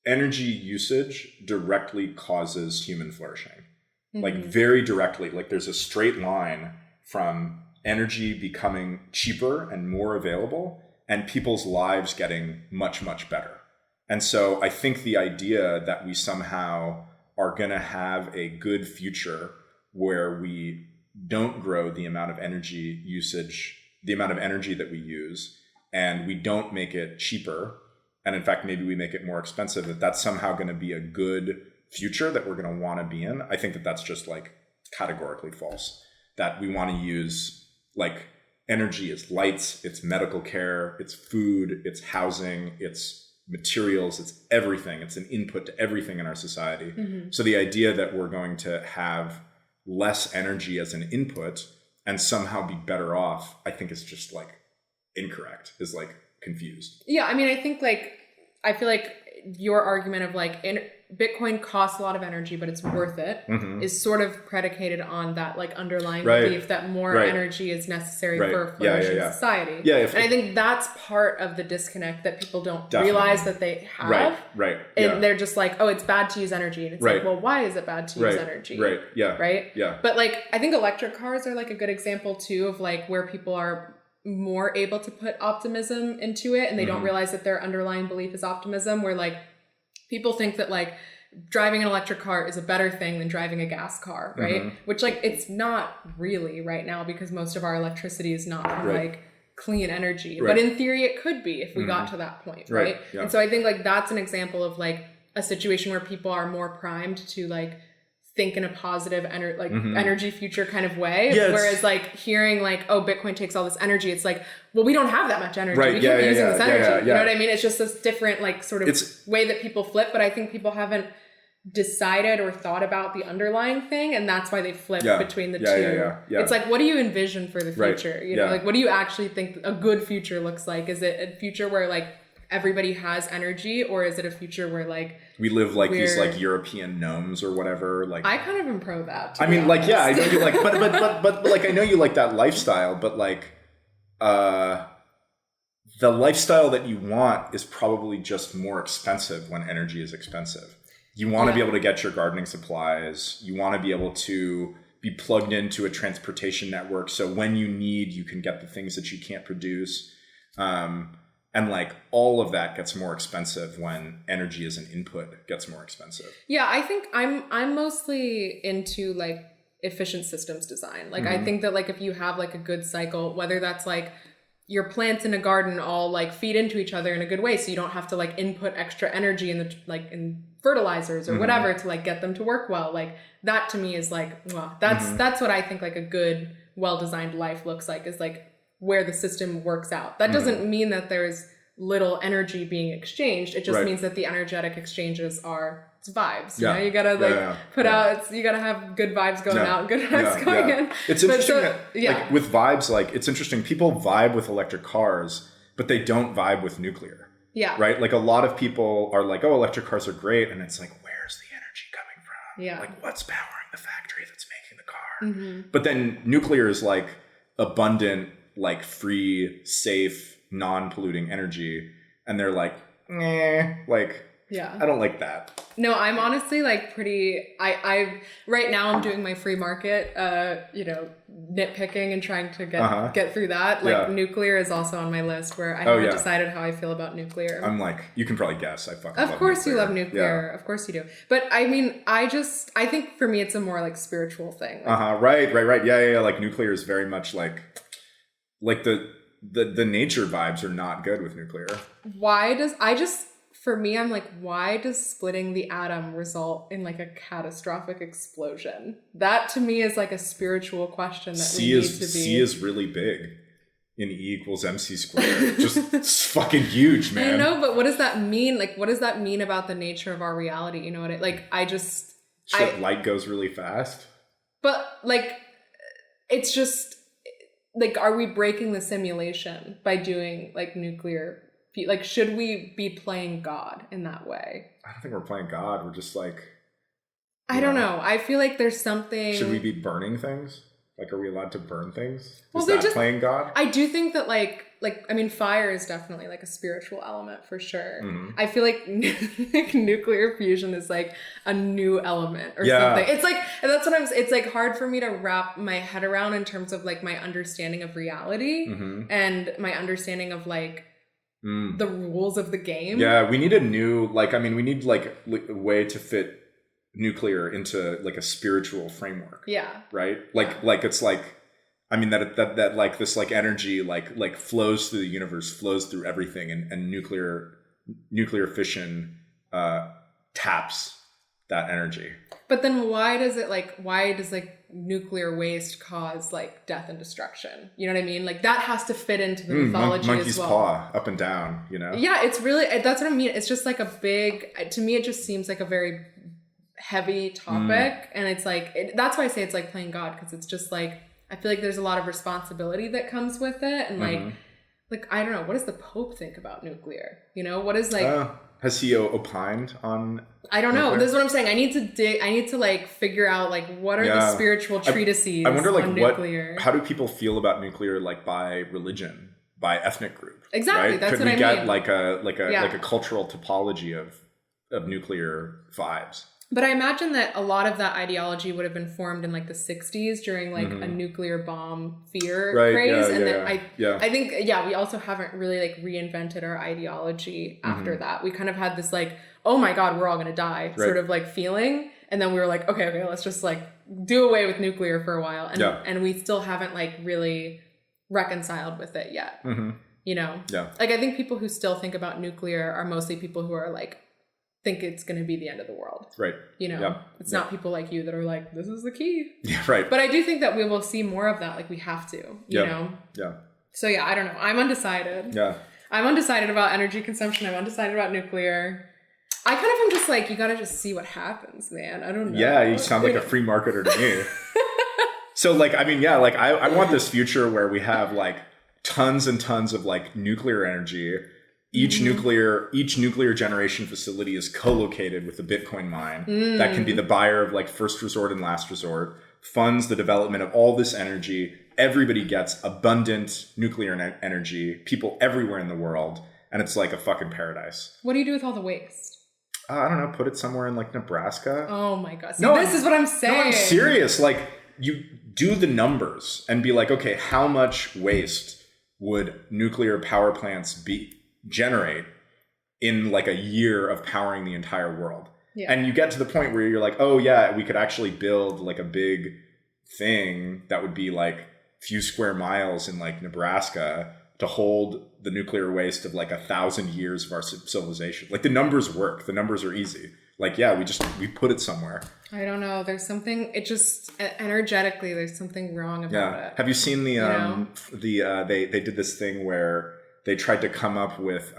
usage directly causes human flourishing. Like very directly. Like there's a straight line from energy becoming cheaper and more available and people's lives getting much, much better. And so I think the idea that we somehow are going to have a good future where we don't grow the amount of energy usage, the amount of energy that we use, and we don't make it cheaper, and in fact, maybe we make it more expensive, that that's somehow going to be a good future that we're going to want to be in. I think that that's just like categorically false. That we want to use like energy is lights, it's medical care, it's food, it's housing, it's materials, it's everything. It's an input to everything in our society. So the idea that we're going to have less energy as an input and somehow be better off, I think is just like incorrect, is like confused. Yeah, I mean, I think like, I feel like your argument of like Bitcoin costs a lot of energy, but it's worth it, is sort of predicated on that like underlying belief that more energy is necessary for a flourishing society. And I think that's part of the disconnect that people don't realize that they have. And they're just like, oh, it's bad to use energy. And it's like, well, why is it bad to use energy? But like, I think electric cars are like a good example too of like where people are more able to put optimism into it and they don't realize that their underlying belief is optimism, where like people think that like driving an electric car is a better thing than driving a gas car, right? Which like it's not really right now because most of our electricity is not from like clean energy. But in theory it could be if we got to that point, right? And so I think like that's an example of like a situation where people are more primed to like think in a positive energy future kind of way. Whereas like hearing like, oh, Bitcoin takes all this energy, it's like, well, we don't have that much energy. We can't be using this energy. You know what I mean? It's just this different like sort of way that people flip. But I think people haven't decided or thought about the underlying thing, and that's why they flip between the two. It's like, what do you envision for the future? You know, like what do you actually think a good future looks like? Is it a future where like everybody has energy, or is it a future where like we live like these like European gnomes or whatever? Like I kind of am pro that. I mean, like I know you like, but like I know you like that lifestyle, but like the lifestyle that you want is probably just more expensive when energy is expensive. You want to be able to get your gardening supplies. You want to be able to be plugged into a transportation network, so when you need, you can get the things that you can't produce. And like all of that gets more expensive when energy as an input gets more expensive. Yeah, I think I'm mostly into like efficient systems design. Like I think that like if you have like a good cycle, whether that's like your plants in a garden all like feed into each other in a good way, so you don't have to like input extra energy in the like in fertilizers or whatever to like get them to work well. Like that to me is like, well, that's what I think like a good, well-designed life looks like, is like where the system works out. That doesn't mean that there's little energy being exchanged. It just means that the energetic exchanges are, it's vibes. You know, you gotta like put out, you gotta have good vibes going out, good vibes going in. It's interesting like with vibes, like it's interesting. People vibe with electric cars, but they don't vibe with nuclear. Right? Like a lot of people are like, oh, electric cars are great. And it's like, where's the energy coming from? Like what's powering the factory that's making the car? But then nuclear is like abundant, like free, safe, non-polluting energy, and they're like, like I don't like that. No, I'm honestly like pretty. I right now I'm doing my free market, you know, nitpicking and trying to get through that. Like nuclear is also on my list, where I haven't decided how I feel about nuclear. I'm like, you can probably guess. I fucking. Of course you love nuclear. Of course you do. But I mean, I think for me it's a more like spiritual thing. Like, Right. Yeah. Like nuclear is very much like the nature vibes are not good with nuclear. For me, I'm like, why does splitting the atom result in like a catastrophic explosion? That to me is like a spiritual question that we need to be. C is really big. in E equals MC squared. Just it's fucking huge, man. I know, but what does that mean? Like, what does that mean about the nature of our reality? You know what Light goes really fast. But like, it's just like, are we breaking the simulation by doing like nuclear? Like, should we be playing God in that way? I don't think we're playing God. We're just like, I don't know. I feel like there's something. Should we be burning things? Like, are we allowed to burn things? Well, Is that playing God? I do think that I mean, fire is definitely like a spiritual element for sure. Mm-hmm. I feel like nuclear fusion is like a new element or something. It's like, it's like hard for me to wrap my head around in terms of like my understanding of reality and my understanding of like the rules of the game. Yeah, we need a new, we need a way to fit nuclear into like a spiritual framework. Yeah. Right? Like it's like, I mean, that like this like energy like flows through the universe, flows through everything, and nuclear fission taps that energy. But then why does nuclear waste cause like death and destruction? You know what I mean? Like that has to fit into the mythology monkey's as well. paw, up and down, you know? Yeah, it's really, that's what I mean. It's just like to me, it just seems like a very heavy topic. And it's like, that's why I say it's like playing God, because it's just like, I feel like there's a lot of responsibility that comes with it. And like, I don't know, what does the Pope think about nuclear? You know, what is like... has he opined on... I don't know. This is what I'm saying. I need to like figure out like, what are the spiritual treatises I wonder like on nuclear? How do people feel about nuclear like by religion, by ethnic group? Exactly. Right? That's Could what I we mean. get like a cultural topology of nuclear vibes? But I imagine that a lot of that ideology would have been formed in like the 60s during like a nuclear bomb fear craze. I think, we also haven't really like reinvented our ideology after that. We kind of had this like, oh my God, we're all going to die sort of like feeling. And then we were like, okay, let's just like do away with nuclear for a while. And we still haven't like really reconciled with it yet. You know? Yeah. Like I think people who still think about nuclear are mostly people who are like, think it's going to be the end of the world. Right. You know, it's not people like you that are like, this is the key. Yeah, right. But I do think that we will see more of that. Like we have to, you know? Yeah. So yeah, I don't know. I'm undecided. Yeah. I'm undecided about energy consumption. I'm undecided about nuclear. I kind of am just like, you got to just see what happens, man. I don't know. Yeah, you sound like a free marketer to me. So like, I mean, like I want this future where we have like tons and tons of like nuclear energy. Each nuclear generation facility is co-located with a Bitcoin mine that can be the buyer of like first resort and last resort, funds the development of all this energy. Everybody gets abundant nuclear energy, people everywhere in the world, and it's like a fucking paradise. What do you do with all the waste? I don't know, put it somewhere in like Nebraska. Oh my God. See, this is what I'm saying. No, I'm serious. Like you do the numbers and be like, okay, how much waste would nuclear power plants generate in like a year of powering the entire world? And you get to the point where you're like, oh yeah, we could actually build like a big thing that would be like a few square miles in like Nebraska to hold the nuclear waste of like 1,000 years of our civilization. Like the numbers work. The numbers are easy. Like, yeah, we put it somewhere. I don't know. There's something, it just energetically, there's something wrong about it. Have you seen they did this thing where they tried to come up with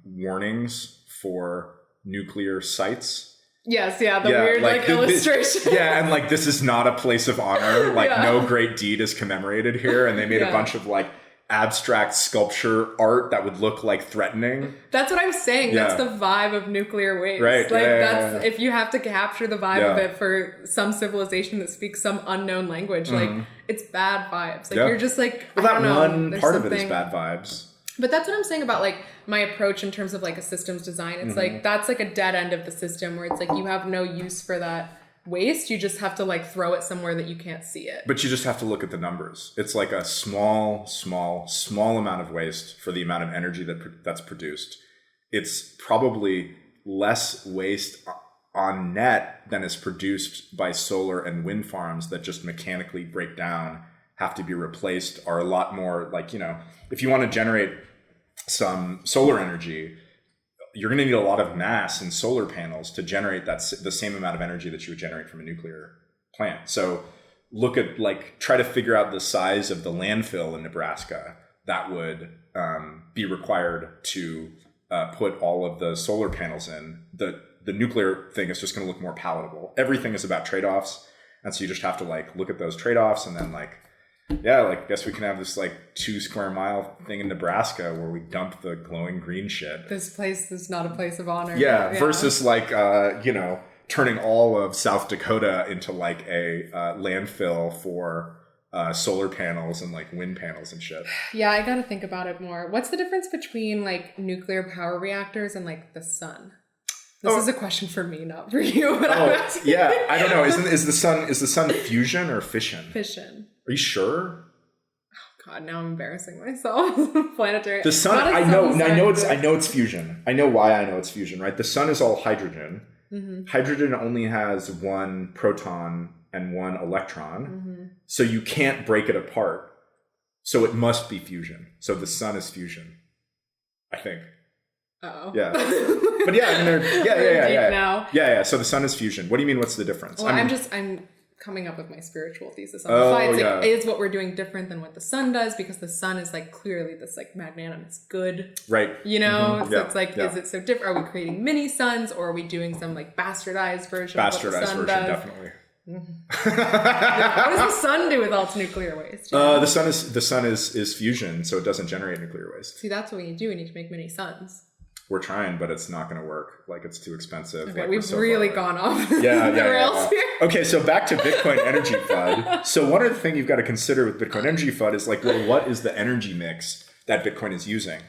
warnings for nuclear sites. Yes, the weird like illustration. And like, this is not a place of honor. Like no great deed is commemorated here. And they made a bunch of like abstract sculpture art that would look like threatening. That's what I'm saying. That's the vibe of nuclear waste. Right. Like if you have to capture the vibe of it for some civilization that speaks some unknown language, like it's bad vibes. Like you're just like, well, I don't know. One part of it is bad vibes. But that's what I'm saying about like my approach in terms of like a systems design. It's like, that's like a dead end of the system where it's like, you have no use for that waste. You just have to like throw it somewhere that you can't see it. But you just have to look at the numbers. It's like a small amount of waste for the amount of energy that's produced. It's probably less waste on net than is produced by solar and wind farms that just mechanically break down, have to be replaced, are a lot more like, you know, if you want to generate some solar energy, you're going to need a lot of mass in solar panels to generate the same amount of energy that you would generate from a nuclear plant. So look at try to figure out the size of the landfill in Nebraska that would be required to put all of the solar panels in. The nuclear thing is just going to look more palatable. Everything is about trade-offs. And so you just have to like look at those trade-offs and then like, yeah, like I guess we can have this like 2 square mile thing in Nebraska where we dump the glowing green shit. This place is not a place of honor. Yeah, versus like, turning all of South Dakota into like a landfill for solar panels and like wind panels and shit. Yeah, I gotta think about it more. What's the difference between like nuclear power reactors and like the sun? This is a question for me, not for you. But yeah, I don't know. Is the sun fusion or fission? Fission. Are you sure? Oh God, now I'm embarrassing myself. Planetary. The sun. I know it's fusion. I know why I know it's fusion. Right. The sun is all hydrogen. Mm-hmm. Hydrogen only has 1 proton and 1 electron, mm-hmm. so you can't break it apart. So it must be fusion. So the sun is fusion, I think. Oh. Yeah. But yeah, I mean, yeah. Now. Yeah. So the sun is fusion. What do you mean? What's the difference? Well, I'm coming up with my spiritual thesis on the side. Like, is what we're doing different than what the sun does? Because the sun is like clearly this like magnanimous good, right? You know, mm-hmm. So it's like, is it so different? Are we creating mini suns, or are we doing some like bastardized version? Definitely. Mm-hmm. Yeah, what does the sun do with all its nuclear waste? The sun is fusion, so it doesn't generate nuclear waste. See, that's what we need to do. We need to make mini suns. We're trying, but it's not going to work. Like, it's too expensive. Okay, like, we've really gone off the rails here. Okay, so back to Bitcoin Energy FUD. So one of the things you've got to consider with Bitcoin Energy FUD is like, well, what is the energy mix that Bitcoin is using,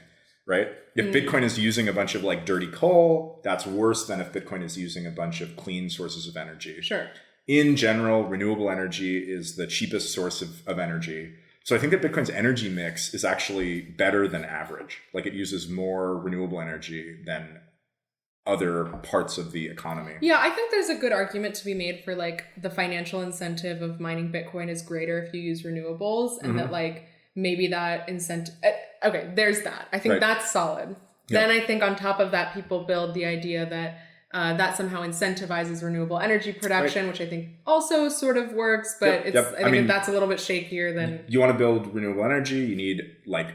right? If Bitcoin is using a bunch of like dirty coal, that's worse than if Bitcoin is using a bunch of clean sources of energy. Sure. In general, renewable energy is the cheapest source of energy. So I think that Bitcoin's energy mix is actually better than average. Like, it uses more renewable energy than other parts of the economy. Yeah, I think there's a good argument to be made for like the financial incentive of mining Bitcoin is greater if you use renewables, and mm-hmm. that like maybe that incentive. Okay, there's that. I think that's solid. Yep. Then I think on top of that, people build the idea that that somehow incentivizes renewable energy production, which I think also sort of works, but I think that's a little bit shakier than... You want to build renewable energy, you need like,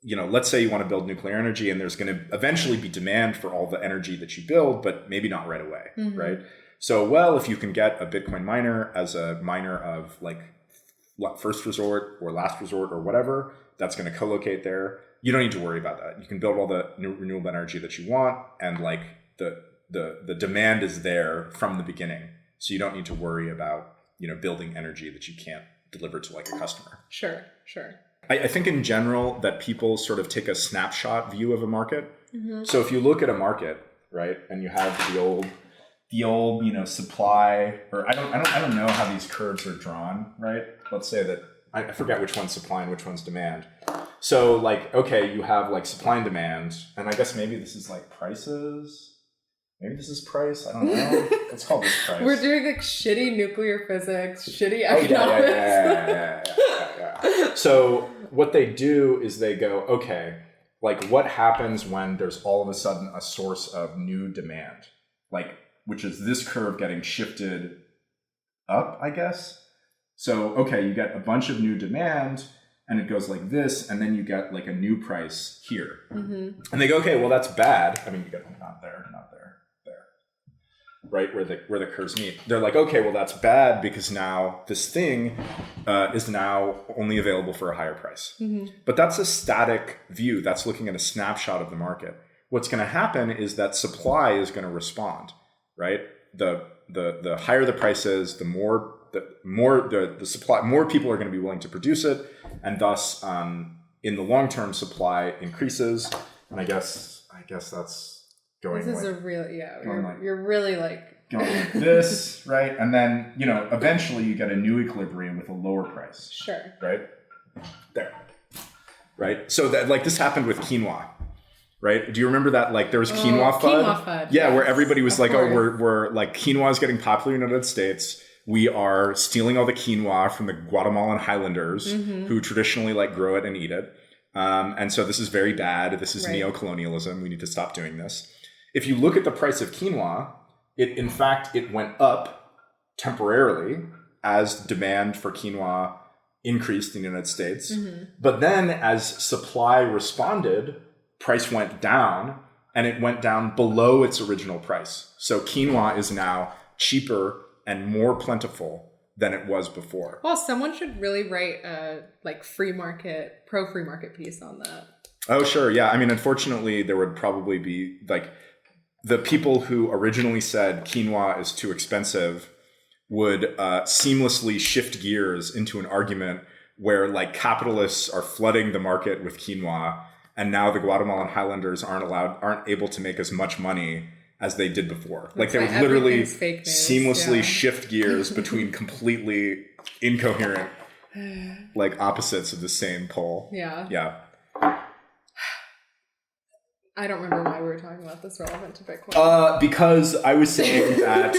let's say you want to build nuclear energy, and there's going to eventually be demand for all the energy that you build, but maybe not right away, mm-hmm. right? So, well, if you can get a Bitcoin miner as a miner of like first resort or last resort or whatever, that's going to co-locate there. You don't need to worry about that. You can build all the renewable energy that you want, and like the demand is there from the beginning, so you don't need to worry about building energy that you can't deliver to like a customer. Sure. I think in general that people sort of take a snapshot view of a market. Mm-hmm. So if you look at a market, right, and you have the old supply, or I don't know how these curves are drawn, right? Let's say that I forget which one's supply and which one's demand. So like, okay, you have like supply and demand, and I guess maybe this is like prices. Maybe this is price. I don't know. Let's call this price. We're doing like shitty nuclear physics, shitty economics. Yeah. So what they do is they go, okay, like what happens when there's all of a sudden a source of new demand, like which is this curve getting shifted up, I guess. So okay, you get a bunch of new demand, and it goes like this, and then you get like a new price here, mm-hmm. and they go, okay, well that's bad. I mean, you get not there. Right where the curves meet. They're like, okay, well that's bad because now this thing is now only available for a higher price. Mm-hmm. But that's a static view. That's looking at a snapshot of the market. What's going to happen is that supply is going to respond. Right. The higher the price is, the more the supply, more people are going to be willing to produce it, and thus in the long term, supply increases. And I guess that's. This is a real, you're really like... Going like this, right? And then, eventually you get a new equilibrium with a lower price. Sure. Right? There. Right? So that, like, this happened with quinoa, right? Do you remember that, like, there was quinoa FUD? Quinoa FUD. Yeah, where everybody was like, oh, we're like, quinoa is getting popular in the United States. We are stealing all the quinoa from the Guatemalan highlanders, mm-hmm. who traditionally, like, grow it and eat it. And so this is very bad. This is neocolonialism. We need to stop doing this. If you look at the price of quinoa, it went up temporarily as demand for quinoa increased in the United States. But then as supply responded, price went down, and it went down below its original price. So quinoa is now cheaper and more plentiful than it was before. Well, someone should really write a like free market piece on that. Oh, sure. Yeah. I mean, unfortunately, there would probably be like the people who originally said quinoa is too expensive would seamlessly shift gears into an argument where like capitalists are flooding the market with quinoa, and now the Guatemalan Highlanders aren't able to make as much money as they did before. Like they would literally seamlessly shift gears between completely incoherent like opposites of the same pole. Yeah. Yeah. I don't remember why we were talking about this relevant to Bitcoin. Because I was saying that,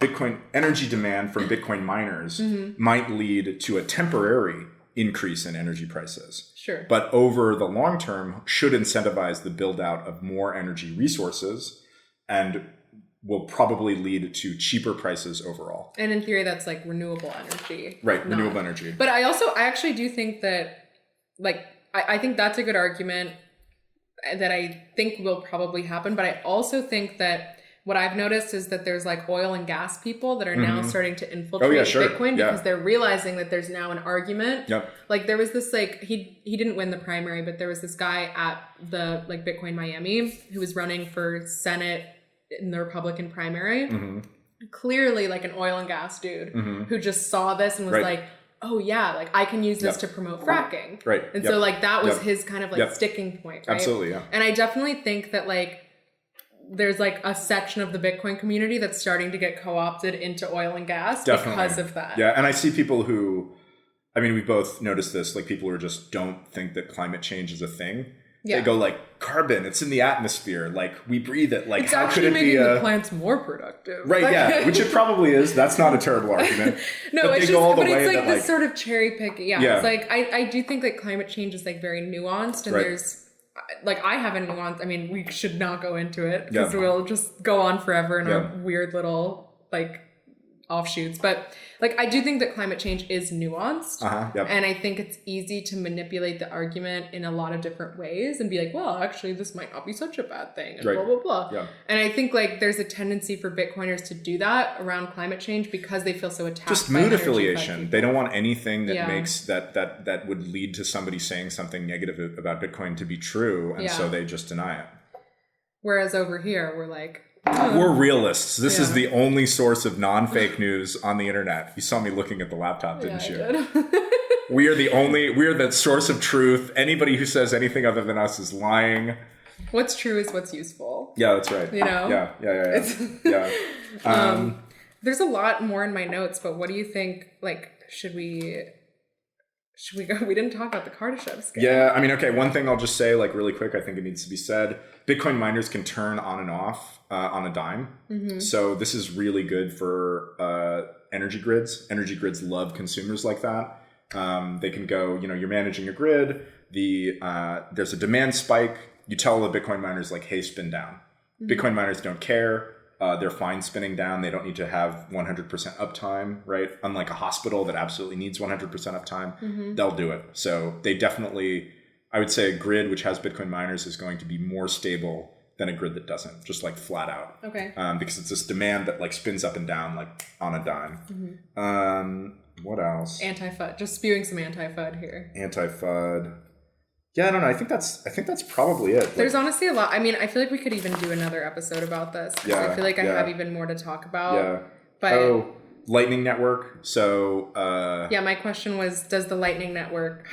Bitcoin energy demand from Bitcoin miners might lead to a temporary increase in energy prices. Sure. But over the long term should incentivize the build out of more energy resources and will probably lead to cheaper prices overall. And in theory, that's like renewable energy. Right. Renewable energy. But I actually do think that like, I think that's a good argument that I think will probably happen. But I also think that what I've noticed is that there's like oil and gas people that are now starting to infiltrate Bitcoin because they're realizing that there's now an argument. Yep. Like there was this like, he didn't win the primary, but there was this guy at the like Bitcoin Miami who was running for Senate in the Republican primary. Clearly like an oil and gas dude who just saw this and was like, oh yeah, like I can use this to promote fracking. Right. And so like that was his kind of like sticking point, right? Absolutely, yeah. And I definitely think that like there's like a section of the Bitcoin community that's starting to get co-opted into oil and gas because of that. Yeah, and I see people who, I mean, we both noticed this, like people who just don't think that climate change is a thing. Yeah. They go like, carbon, it's in the atmosphere, like we breathe it, like it's how could it be making the plants more productive. Right, yeah, which it probably is. That's not a terrible argument. No, but it's just, but it's like this sort of cherry picking. Yeah, it's like, I do think that climate change is like very nuanced and there's, like I have a nuance, I mean, we should not go into it because we'll just go on forever in our weird little like offshoots. But like I do think that climate change is nuanced and I think it's easy to manipulate the argument in a lot of different ways and be like, well, actually this might not be such a bad thing and blah blah blah. And I think like there's a tendency for Bitcoiners to do that around climate change because they feel so attacked. Just mood affiliation. They don't want anything that makes that would lead to somebody saying something negative about Bitcoin to be true, and so they just deny it. Whereas over here we're like, we're realists. This is the only source of non-fake news on the internet. You saw me looking at the laptop, didn't you? I did. We are the source of truth. Anybody who says anything other than us is lying. What's true is what's useful. Yeah, that's right. You know? Yeah. There's a lot more in my notes, but what do you think, like, should we go? We didn't talk about the Kardashev scale. Yeah, I mean, okay, one thing I'll just say, like, really quick, I think it needs to be said. Bitcoin miners can turn on and off on a dime. So this is really good for energy grids. Energy grids love consumers like that. They can go, you're managing a grid. There's a demand spike. You tell the Bitcoin miners, like, hey, spin down. Bitcoin miners don't care. They're fine spinning down. They don't need to have 100% uptime, right? Unlike a hospital that absolutely needs 100% uptime, they'll do it. So they definitely, I would say a grid which has Bitcoin miners is going to be more stable than a grid that doesn't, just like flat out. Okay. Because it's this demand that like spins up and down like on a dime. What else? Anti-FUD. Just spewing some anti-FUD here. Anti-FUD. Yeah, I don't know. I think that's probably it. There's honestly a lot. I mean, I feel like we could even do another episode about this. Yeah. I feel like I have even more to talk about. Yeah. But Lightning Network. So my question was, how does the Lightning Network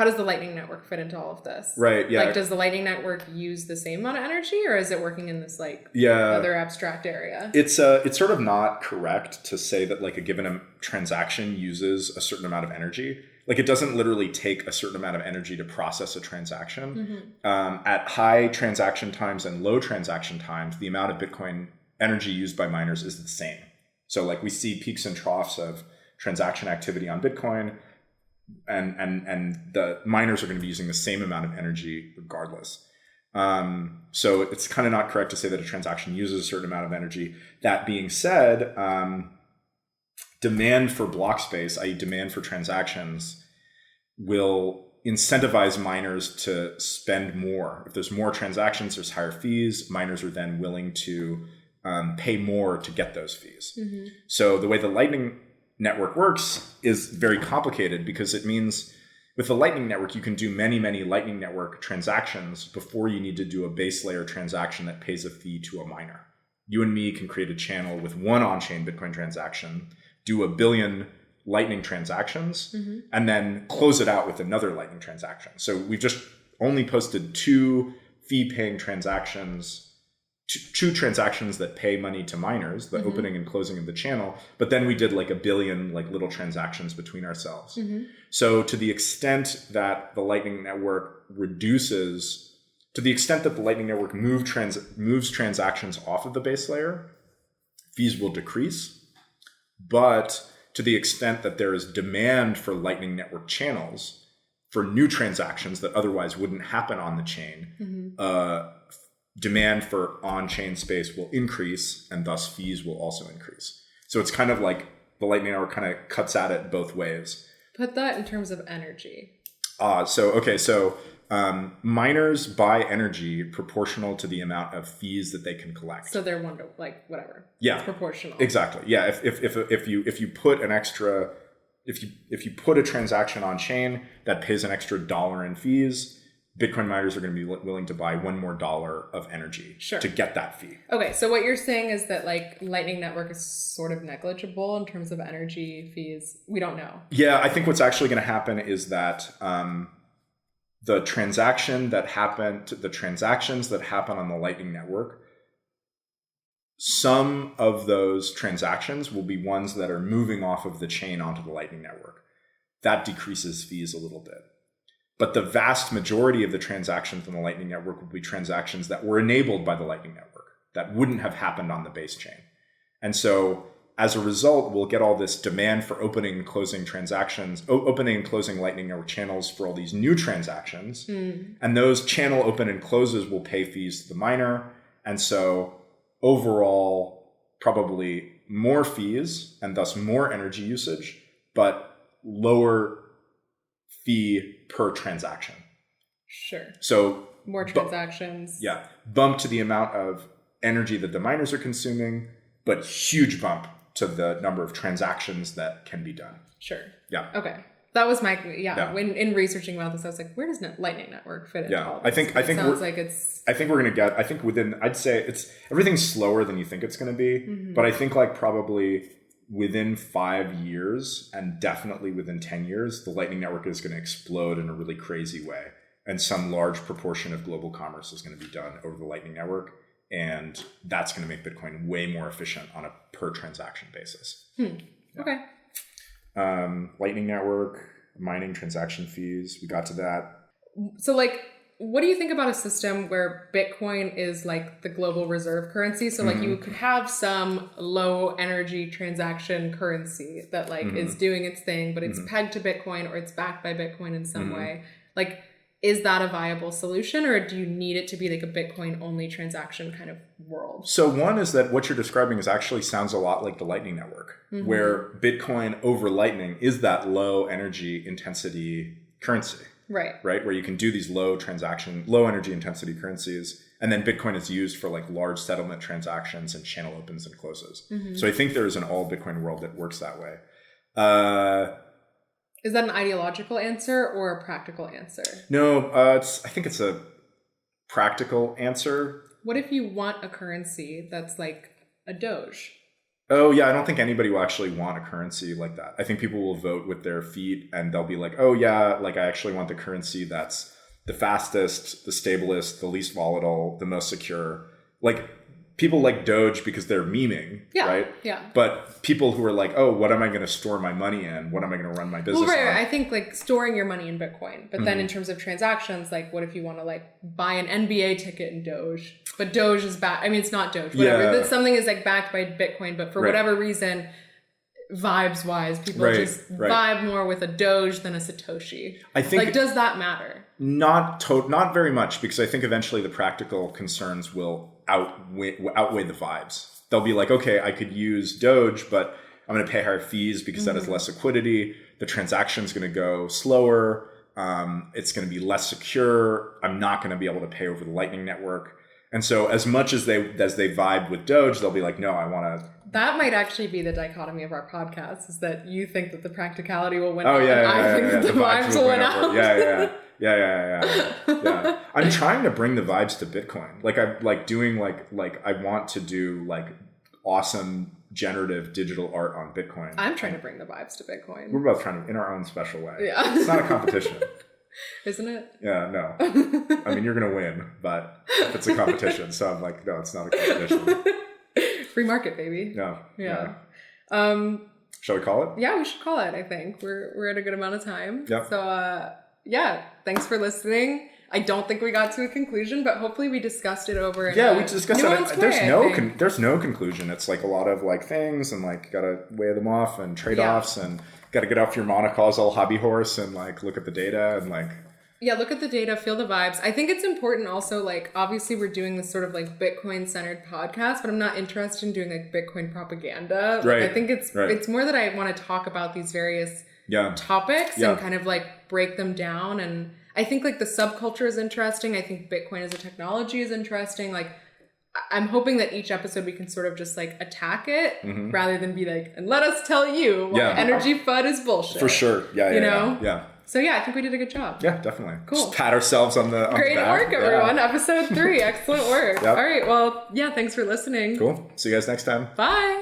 fit into all of this? Right, yeah. Like, does the Lightning Network use the same amount of energy, or is it working in this other abstract area? It's sort of not correct to say that like a given transaction uses a certain amount of energy. Like it doesn't literally take a certain amount of energy to process a transaction. At high transaction times and low transaction times, the amount of Bitcoin energy used by miners is the same. So like we see peaks and troughs of transaction activity on Bitcoin, and the miners are going to be using the same amount of energy regardless. So it's kind of not correct to say that a transaction uses a certain amount of energy. That being said, demand for block space, i.e. demand for transactions, will incentivize miners to spend more. If there's more transactions, there's higher fees. Miners are then willing to pay more to get those fees. Mm-hmm. So the way the Lightning Network works is very complicated, because it means with the Lightning Network, you can do many, many Lightning Network transactions before you need to do a base layer transaction that pays a fee to a miner. You and me can create a channel with one on-chain Bitcoin transaction, do 1 billion Lightning transactions, mm-hmm. and then close it out with another Lightning transaction. So we've just only posted 2 fee-paying transactions, two transactions that pay money to miners, the mm-hmm. opening and closing of the channel, but then we did like 1 billion like little transactions between ourselves. Mm-hmm. So to the extent that the Lightning Network moves transactions off of the base layer, fees will decrease. But to the extent that there is demand for Lightning Network channels for new transactions that otherwise wouldn't happen on the chain, mm-hmm. Demand for on-chain space will increase, and thus fees will also increase. So it's kind of like the Lightning Network kind of cuts at it both ways. Put that in terms of energy. So miners buy energy proportional to the amount of fees that they can collect. So they're whatever. Yeah, it's proportional. Exactly. Yeah. If you put a transaction on chain that pays an extra $1 in fees, Bitcoin miners are going to be willing to buy $1 more of energy to get that fee. Okay, so what you're saying is that like Lightning Network is sort of negligible in terms of energy fees. We don't know. Yeah, I think what's actually going to happen is that the transactions that happen on the Lightning Network, some of those transactions will be ones that are moving off of the chain onto the Lightning Network. That decreases fees a little bit. But the vast majority of the transactions on the Lightning Network will be transactions that were enabled by the Lightning Network that wouldn't have happened on the base chain. And so as a result, we'll get all this demand for opening and closing Lightning Network channels for all these new transactions. Mm. And those channel open and closes will pay fees to the miner. And so overall, probably more fees and thus more energy usage, but lower fee per transaction. Sure. So more transactions. Bump to the amount of energy that the miners are consuming, but huge bump to the number of transactions that can be done. Sure. Yeah. Okay. That was my When in researching about this, I was like, where does Lightning Network fit into all this? I'd say it's everything's slower than you think it's going to be, mm-hmm. but I think like probably within 5 years and definitely within 10 years, the Lightning Network is going to explode in a really crazy way. And some large proportion of global commerce is going to be done over the Lightning Network. And that's going to make Bitcoin way more efficient on a per transaction basis. Yeah. Okay. Lightning Network, mining transaction fees. We got to that. So what do you think about a system where Bitcoin is like the global reserve currency? So like mm-hmm. you could have some low energy transaction currency that like mm-hmm. is doing its thing, but it's mm-hmm. pegged to Bitcoin or it's backed by Bitcoin in some mm-hmm. way. Like, is that a viable solution, or do you need it to be like a Bitcoin only transaction kind of world? So one is that what you're describing actually sounds a lot like the Lightning Network, mm-hmm. where Bitcoin over Lightning is that low energy intensity currency. Right. Where you can do these low energy intensity currencies. And then Bitcoin is used for like large settlement transactions and channel opens and closes. Mm-hmm. So I think there is an all Bitcoin world that works that way. Is that an ideological answer or a practical answer? No, I think it's a practical answer. What if you want a currency that's like a Doge? Oh, yeah, I don't think anybody will actually want a currency like that. I think people will vote with their feet and they'll be like, oh, yeah, like I actually want the currency that's the fastest, the stablest, the least volatile, the most secure. Like people like Doge because they're memeing, right? Yeah. But people who are like, oh, what am I going to store my money in? What am I going to run my business on? I think like storing your money in Bitcoin. But mm-hmm. then in terms of transactions, like what if you want to like buy an NBA ticket in Doge? But Doge is back. I mean, it's not Doge, whatever. Yeah. Something is like backed by Bitcoin, but for whatever reason, vibes wise, people just vibe more with a Doge than a Satoshi. I think like, does that matter? Not very much, because I think eventually the practical concerns will outweigh the vibes. They'll be like, okay, I could use Doge, but I'm going to pay higher fees because that is less liquidity. The transaction is going to go slower. It's going to be less secure. I'm not going to be able to pay over the Lightning Network. And so as much as they vibe with Doge, they'll be like, no, I want to. That might actually be the dichotomy of our podcast, is that you think that the practicality will win out. and I think that the vibes will win out. Yeah. I'm trying to bring the vibes to Bitcoin. Like I'm like doing like I want to do like awesome generative digital art on Bitcoin. I'm trying to bring the vibes to Bitcoin. We're both trying to, in our own special way. Yeah. It's not a competition. Isn't it? Yeah, no. I mean, you're going to win, but it's a competition. So I'm like, no, it's not a competition. Free market, baby. No. Yeah. Shall we call it? Yeah, we should call it, I think. We're at a good amount of time. Yep. So, yeah, thanks for listening. I don't think we got to a conclusion, but hopefully we discussed it over. Yeah, we discussed it. Way, there's no conclusion. It's like a lot of like things and like got to weigh them off and trade-offs and got to get off your monocausal hobby horse and like look at the data and like. Yeah, look at the data, feel the vibes. I think it's important also, like, obviously we're doing this sort of like Bitcoin-centered podcast, but I'm not interested in doing like Bitcoin propaganda. Like, right. I think it's more that I want to talk about these various topics and kind of like break them down. And I think like the subculture is interesting. I think Bitcoin as a technology is interesting. Like, I'm hoping that each episode we can sort of just like attack it rather than be like, and let us tell you why energy FUD is bullshit. For sure. Yeah. You know? Yeah. So yeah, I think we did a good job. Yeah, definitely. Cool. Just pat ourselves on the Great back. work, everyone. Episode 3. Excellent work. Yep. All right. Well, yeah, thanks for listening. Cool. See you guys next time. Bye.